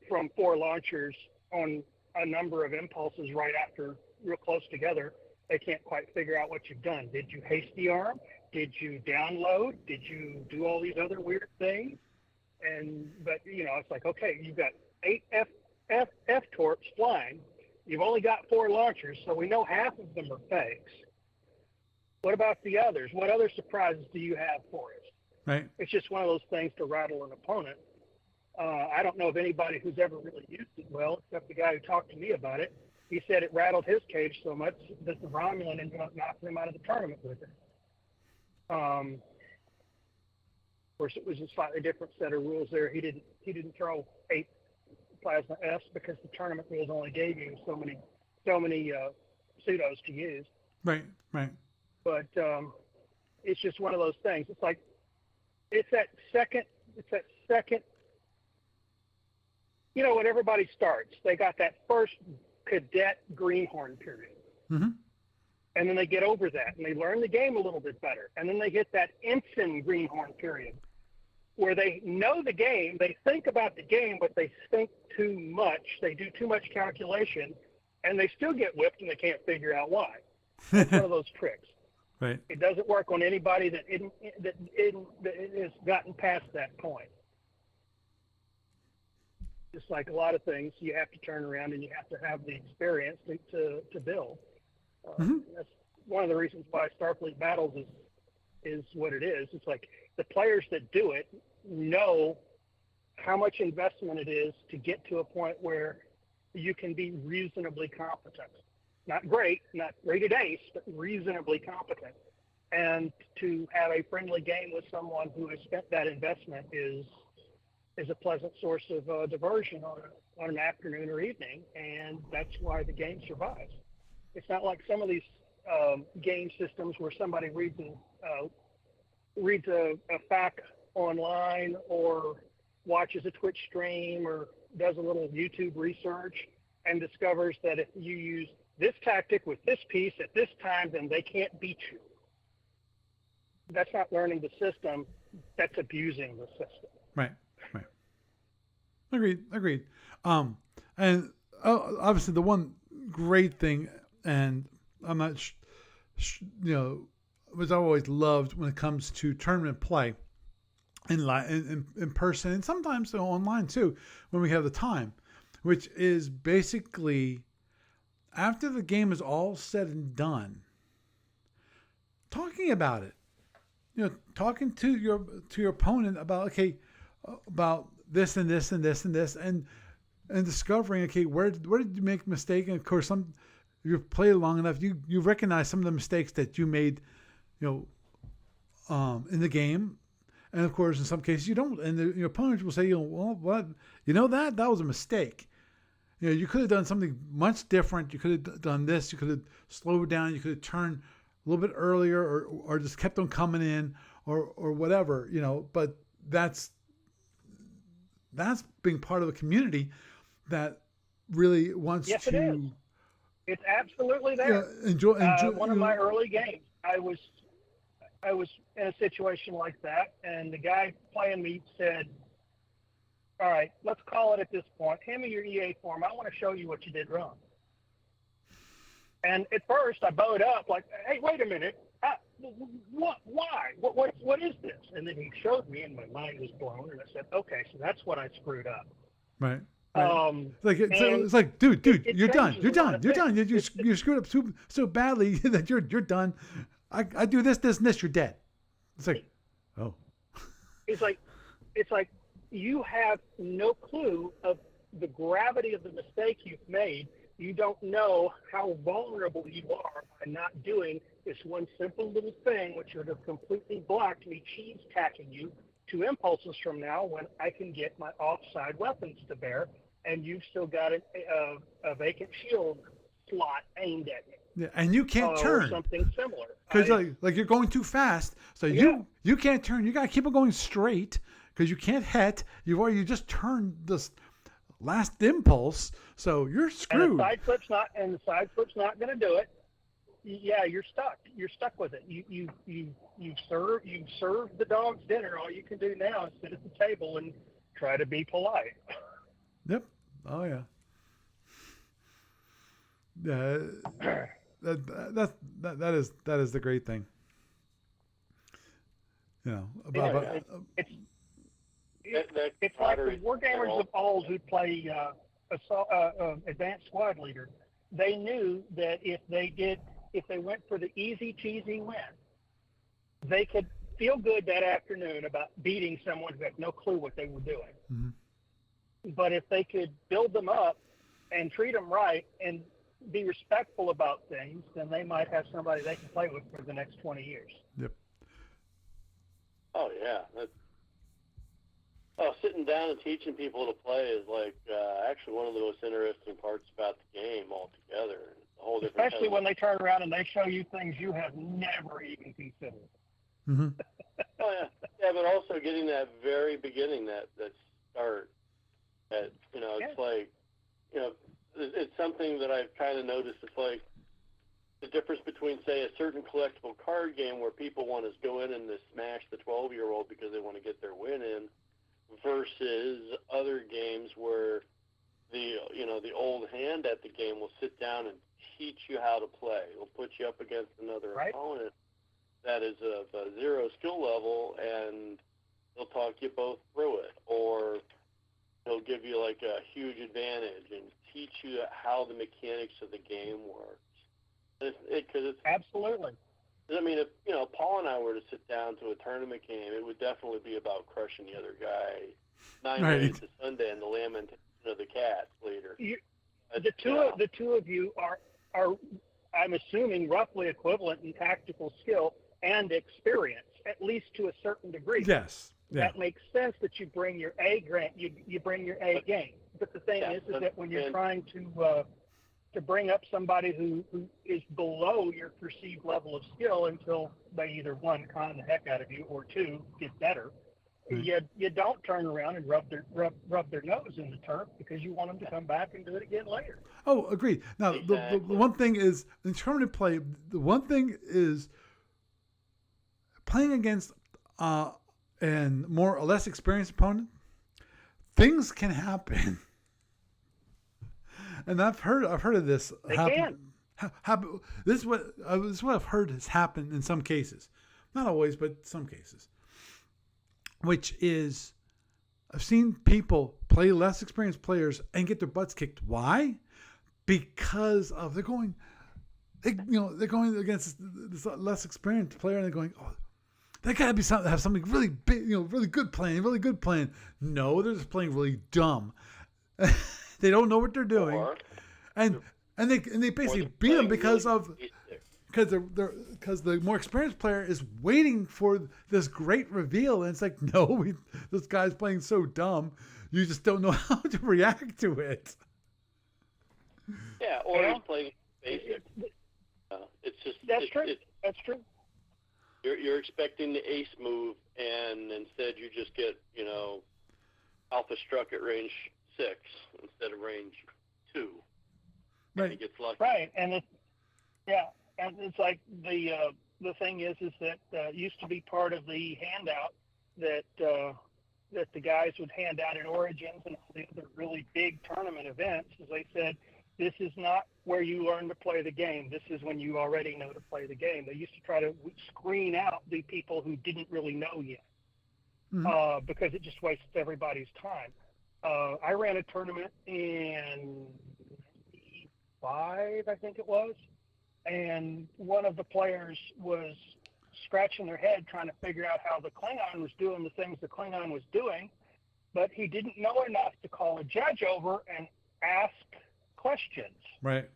from 4 launchers on a number of impulses right after, real close together, they can't quite figure out what you've done. Did you hasty arm? Did you download? Did you do all these other weird things? But it's like, okay, you've got 8 F-torps flying. You've only got 4 launchers, so we know half of them are fakes. What about the others? What other surprises do you have for us? Right. It's just one of those things to rattle an opponent. I don't know of anybody who's ever really used it well, except the guy who talked to me about it. He said it rattled his cage so much that the Romulan ended up knocking him out of the tournament with it. Of course, it was a slightly different set of rules there. He didn't throw 8 plasma Fs because the tournament rules only gave you so many pseudos to use. Right. But it's just one of those things. It's like it's that second. When everybody starts, they got that first cadet greenhorn period. Mm-hmm. And then they get over that and they learn the game a little bit better. And then they hit that ensign greenhorn period where they know the game, they think about the game, but they think too much. They do too much calculation and they still get whipped and they can't figure out why. That's one of those tricks. Right. It doesn't work on anybody that has gotten past that point. Just like a lot of things, you have to turn around and you have to have the experience to build. Mm-hmm. That's one of the reasons why Starfleet Battles is what it is. It's like the players that do it know how much investment it is to get to a point where you can be reasonably competent. Not great, not rated ace, but reasonably competent. And to have a friendly game with someone who has spent that investment is a pleasant source of diversion on an afternoon or evening, and that's why the game survives. It's not like some of these game systems where somebody reads a FAQ online or watches a Twitch stream or does a little YouTube research and discovers that if you use this tactic with this piece at this time, then they can't beat you. That's not learning the system. That's abusing the system. Right. Agreed. And obviously the one great thing, and I'm not, which I always loved when it comes to tournament play in person and sometimes online too, when we have the time, which is basically after the game is all said and done, talking about it. Talking to your opponent about about this and this and this and this and discovering where did you make a mistake, and of course you've played long enough, you recognize some of the mistakes that you made in the game, and of course in some cases you don't, and your opponent will say well, what, that was a mistake. You could have done something much different. You could have done this. You could have slowed down. You could have turned a little bit earlier, or just kept on coming in, or whatever, but that's being part of a community that really wants yes, to. It is. It's absolutely there. Enjoy one of my early games, I was in a situation like that, and the guy playing me said, all right, let's call it at this point. Hand me your EA form. I want to show you what you did wrong. And at first, I bowed up like, hey, wait a minute. What? Why? What is this? And then he showed me, and my mind was blown. And I said, okay, so that's what I screwed up. Right. It's like, dude, you're done. You're done. You screwed up so badly that you're done. I do this, and this. You're dead. It's like, oh. It's like, you have no clue of the gravity of the mistake you've made. You don't know how vulnerable you are by not doing this one simple little thing, which would have completely blocked me cheese tacking you 2 impulses from now when I can get my offside weapons to bear, and you've still got a vacant shield slot aimed at me. Yeah, and you can't Or turn something similar. because like you're going too fast, so you can't turn. You gotta keep it going straight because you can't hit. You just turned this last impulse, so you're screwed. And the side flip's not going to do it. Yeah, you're stuck. You're stuck with it. You've served the dog's dinner. All you can do now is sit at the table and try to be polite. Yep. Oh yeah. Yeah. That is the great thing. You know, it's like the wargamers of old who play advanced squad leader. They knew that if they went for the easy cheesy win, they could feel good that afternoon about beating someone who had no clue what they were doing. Mm-hmm. But if they could build them up and treat them right and be respectful about things, then they might have somebody they can play with for the next 20 years. Yep. Oh yeah. Sitting down and teaching people to play is like actually one of the most interesting parts about the game altogether. It's a whole different Especially when they turn around and they show you things you have never even considered. Mm-hmm. Oh yeah, yeah, but also getting that very beginning, that start. That it's like, it's something that I've kind of noticed. It's like the difference between, say, a certain collectible card game where people want to go in and smash the 12-year-old because they want to get their win in, versus other games where the old hand at the game will sit down and teach you how to play. It'll put you up against another opponent that is of a zero skill level, and they'll talk you both through it, or they'll give you like a huge advantage and teach you how the mechanics of the game works. It's absolutely. I mean, if Paul and I were to sit down to a tournament game, it would definitely be about crushing the other guy 9 days to Sunday and the lamentation of the cats later. The two of you are I'm assuming roughly equivalent in tactical skill and experience, at least to a certain degree. Yes. Yeah. That makes sense that you bring your A you bring your A game. But the thing is that when you're trying to bring up somebody who is below your perceived level of skill until they either one, con the heck out of you, or two, get better, you don't turn around and rub their nose in the turf because you want them to come back and do it again later. Oh, agreed. Now, the one thing is, in tournament play, the one thing is playing against and more or less experienced opponent, things can happen. And I've heard of this happen. This is what I've heard has happened in some cases, not always, but some cases. Which is, I've seen people play less experienced players and get their butts kicked. Why? Because of they're going against this less experienced player, and they're going, oh, they gotta be have something really big, really good playing. No, they're just playing really dumb. They don't know what they're doing, and they basically beat them because the more experienced player is waiting for this great reveal, and it's like, no, this guy's playing so dumb, you just don't know how to react to it. Yeah, or he's playing basic. It's just that's true. That's true. You're expecting the ace move, and instead you just get alpha struck at range 6 instead of range 2. Right. And he gets lucky. Right, and it's like the thing is that used to be part of the handout that the guys would hand out at Origins and all the other really big tournament events. As they said, this is not where you learn to play the game. This is when you already know to play the game. They used to try to screen out the people who didn't really know yet, because it just wastes everybody's time. I ran a tournament in 95, I think it was, and one of the players was scratching their head trying to figure out how the Klingon was doing the things the Klingon was doing, but he didn't know enough to call a judge over and ask questions. Right.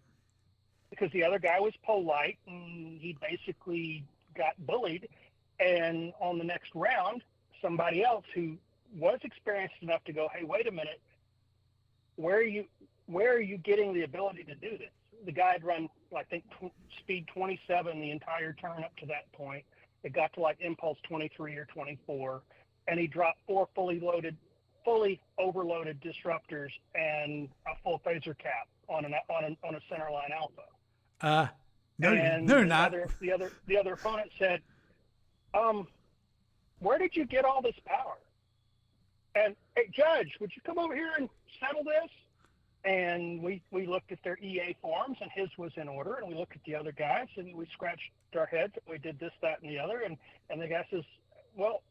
Because the other guy was polite and he basically got bullied. And on the next round, somebody else who was experienced enough to go, hey, wait a minute, where are you getting the ability to do this? The guy had run, I think, speed 27 the entire turn up to that point. It got to like impulse 23 or 24, and he dropped 4 fully overloaded disruptors and a full phaser cap on a center line alpha. No, And they're not. the other opponent said, where did you get all this power? And hey, Judge, would you come over here and settle this? And we looked at their EA forms, and his was in order. And we looked at the other guys, and we scratched our heads. We did this, that, and the other. And the guy says, well,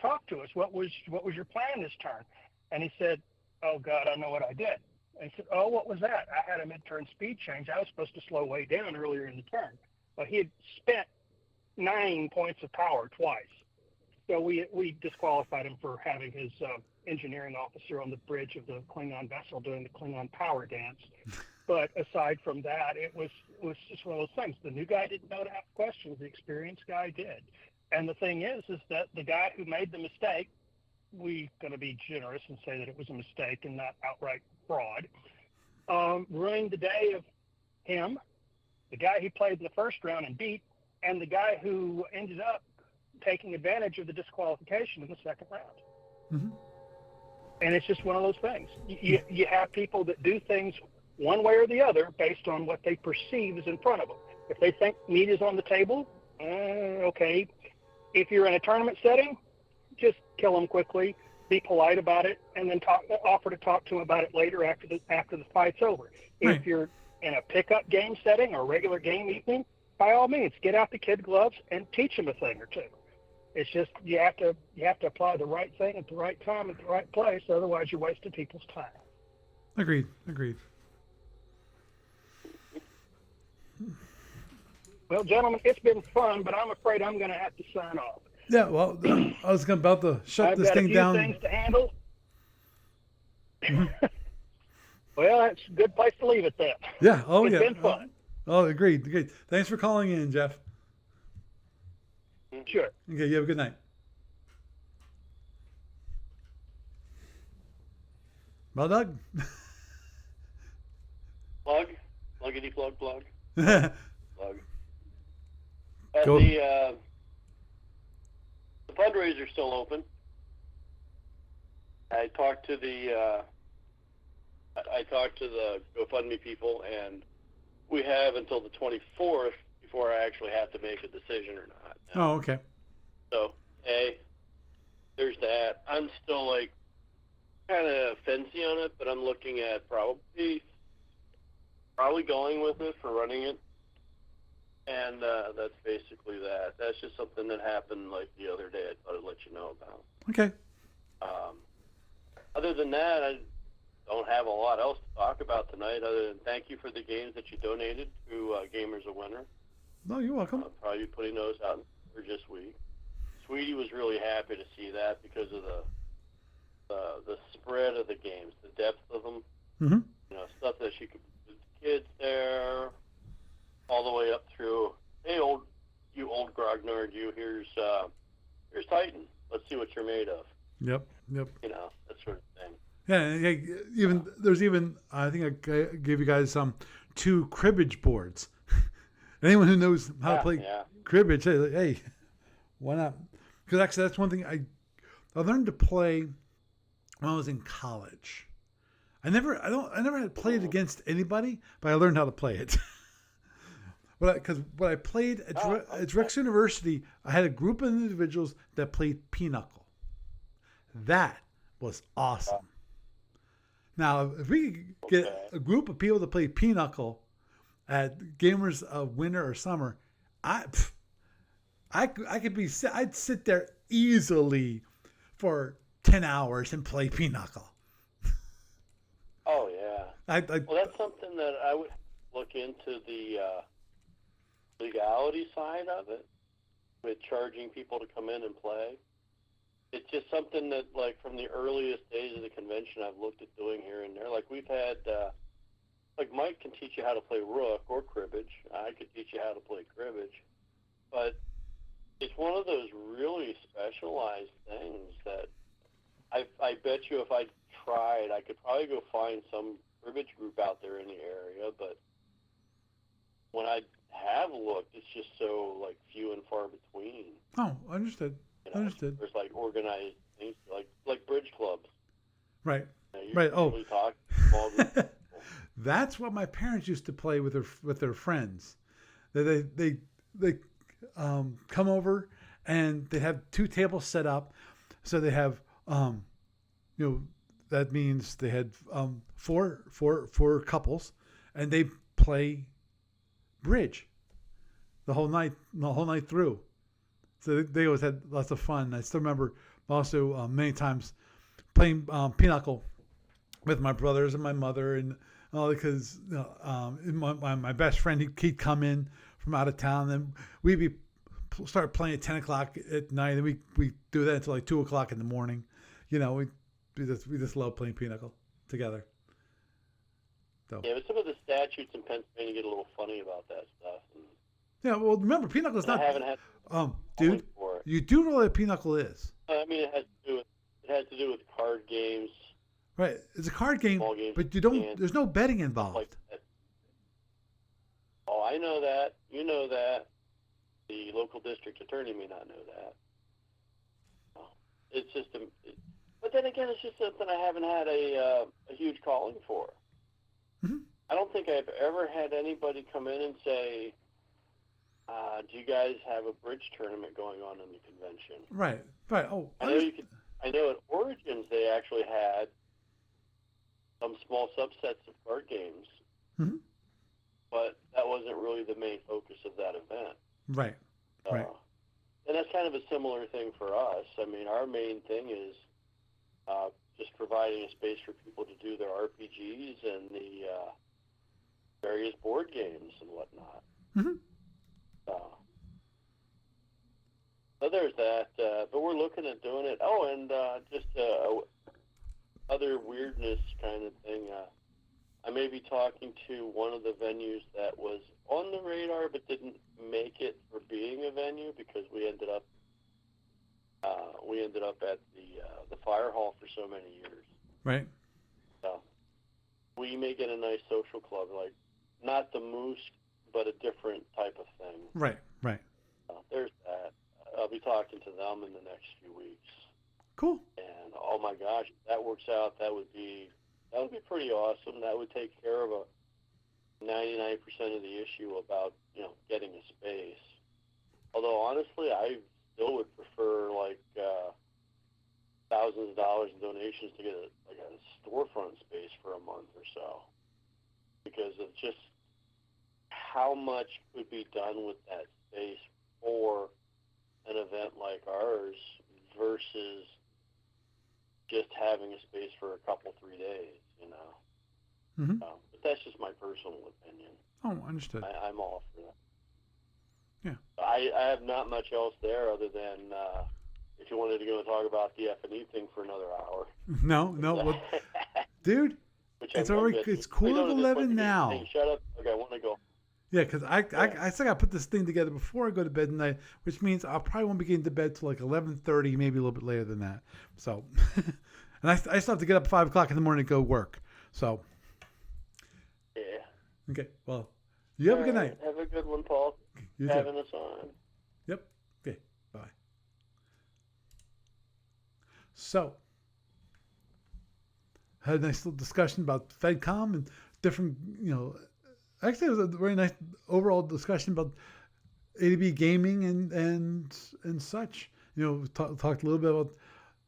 talk to us. What was your plan this turn? And he said, oh God, I know what I did. And he said, oh, what was that? I had a mid-turn speed change. I was supposed to slow way down earlier in the turn. But he had spent 9 points of power twice. So we disqualified him for having his engineering officer on the bridge of the Klingon vessel doing the Klingon power dance. But aside from that, it was just one of those things. The new guy didn't know to ask questions. The experienced guy did. And the thing is that the guy who made the mistake, we're going to be generous and say that it was a mistake and not outright fraud, ruined the day of him, the guy he played in the first round and beat, and the guy who ended up taking advantage of the disqualification in the second round. Mm-hmm. And it's just one of those things. You have people that do things one way or the other based on what they perceive is in front of them. If they think meat is on the table, okay. If you're in a tournament setting, just kill them quickly, be polite about it, and then offer to talk to them about it later after the fight's over. Right. If you're in a pickup game setting or regular game evening, by all means, get out the kid gloves and teach them a thing or two. It's just you have to apply the right thing at the right time at the right place. Otherwise, you're wasting people's time. Agreed. Well, gentlemen, it's been fun, but I'm afraid I'm going to have to sign off. Yeah, well, I was about to shut this thing down. I've got a few things to handle. Mm-hmm. Well, that's a good place to leave it then. Yeah. Oh, it's yeah. It's been fun. Agreed. Thanks for calling in, Jeff. Sure. Okay, you have a good night. Well, Doug. Plug? Pluggity plug? Plug. Go. The fundraiser's still open. I talked to the GoFundMe people, and we have until the 24th before I actually have to make a decision or not. Oh, okay. So, there's that. I'm still kind of fancy on it, but I'm looking at probably going with it for running it. And that's basically that. That's just something that happened the other day. I thought I'd let you know about. Okay. Other than that, I don't have a lot else to talk about tonight other than thank you for the games that you donated to Gamers a Winner. No, you're welcome. I'll probably be putting those out for this week. Sweetie was really happy to see that because of the spread of the games, the depth of them. Mm-hmm. Stuff that she could put the kids there, all the way up through. Hey, old grognard, here's Titan. Let's see what you're made of. Yep. That sort of thing. Yeah, there's I think I gave you guys 2 cribbage boards. Anyone who knows how to play cribbage, hey, why not? Because actually, that's one thing I learned to play when I was in college. I never had played against anybody, but I learned how to play it. Because when I played at Rex University, I had a group of individuals that played pinochle. That was awesome. Now, if we could get a group of people to play pinochle at Gamers of Winter or Summer, I'd sit there easily for 10 hours and play pinochle. Oh yeah. Well, that's something that I would look into the legality side of it, with charging people to come in and play. it's just something that, like, from the earliest days of the convention, I've looked at doing here and there. Like, we've had, like, Mike can teach you how to play rook or cribbage. I could teach you how to play cribbage. But it's one of those really specialized things that I bet you if I tried, I could probably go find some cribbage group out there in the area. But when I have looked, it's just so, like, few and far between. Oh, understood. You know, Understood. there's, like, organized things like bridge clubs. Right. You know, Right. Oh. usually talk small groups of people. That's what my parents used to play with their friends. They come over and they have two tables set up. So they have that means they had four couples, and they play bridge the whole night through. So they always had lots of fun. I still remember also many times playing pinochle with my brothers and my mother, and because my best friend, he'd come in from out of town, and we'd start playing at 10 o'clock at night, and we do that until like 2 o'clock in the morning. We just love playing pinochle together. So. Yeah, but some of the statutes in Pennsylvania get a little funny about that stuff. Yeah, well, remember, pinochle is not. I haven't had. Dude, you do know what pinochle is. I mean, it has to do with card games. Right, it's a card game, Games, but you don't. There's no betting involved. Like that. Oh, I know that. You know that. The local district attorney may not know that. It's just but then again, it's just something I haven't had a huge calling for. Mm-hmm. I don't think I've ever had anybody come in and say, "Do you guys have a bridge tournament going on in the convention?" Right. Oh, I know at Origins they actually had some small subsets of card games, mm-hmm. but that wasn't really the main focus of that event. Right. Right. And that's kind of a similar thing for us. I mean, our main thing is just providing a space for people to do their RPGs and the various board games and whatnot. Mm-hmm. So there's that. But we're looking at doing it. Oh, and just other weirdness kind of thing. I may be talking to one of the venues that was on the radar but didn't make it for being a venue because we ended up at the fire hall for so many years. Right. So we may get a nice social club, like not the Moose, but a different type of thing. Right. There's that. I'll be talking to them in the next few weeks. Cool. And oh my gosh, if that works out, that would be pretty awesome. That would take care of 99% of the issue about getting a space. Although honestly, I still would prefer like thousands of dollars in donations to get a storefront space for a month or so, because of just how much could be done with that space for an event like ours versus just having a space for a couple 3 days. Mm-hmm. But that's just my personal opinion. Oh, understood. I'm all for that. Yeah. I have not much else there other than if you wanted to go and talk about the F&E thing for another hour. No. Well, dude, it's already it's quarter of 11 now. Hey, shut up. Okay, I want to go. Yeah, because I still got to put this thing together before I go to bed tonight, which means I probably won't be getting to bed till like 11:30, maybe a little bit later than that. So, and I still have to get up at 5 o'clock in the morning to go work. So. Yeah. Okay. Well, you have a good night. Have a good one, Paul. You too. Having us on. Yep. Okay. Bye. So, had a nice little discussion about FedCom and different, actually it was a very nice overall discussion about ADB gaming and such. Talked a little bit about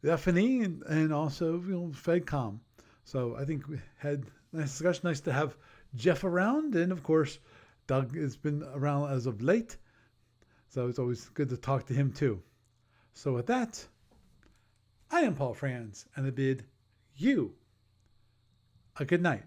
the F&E and also, FedCom. So I think we had a nice discussion. Nice to have Jeff around, and of course, Doug has been around as of late. So it's always good to talk to him too. So with that, I am Paul Franz, and I bid you a good night.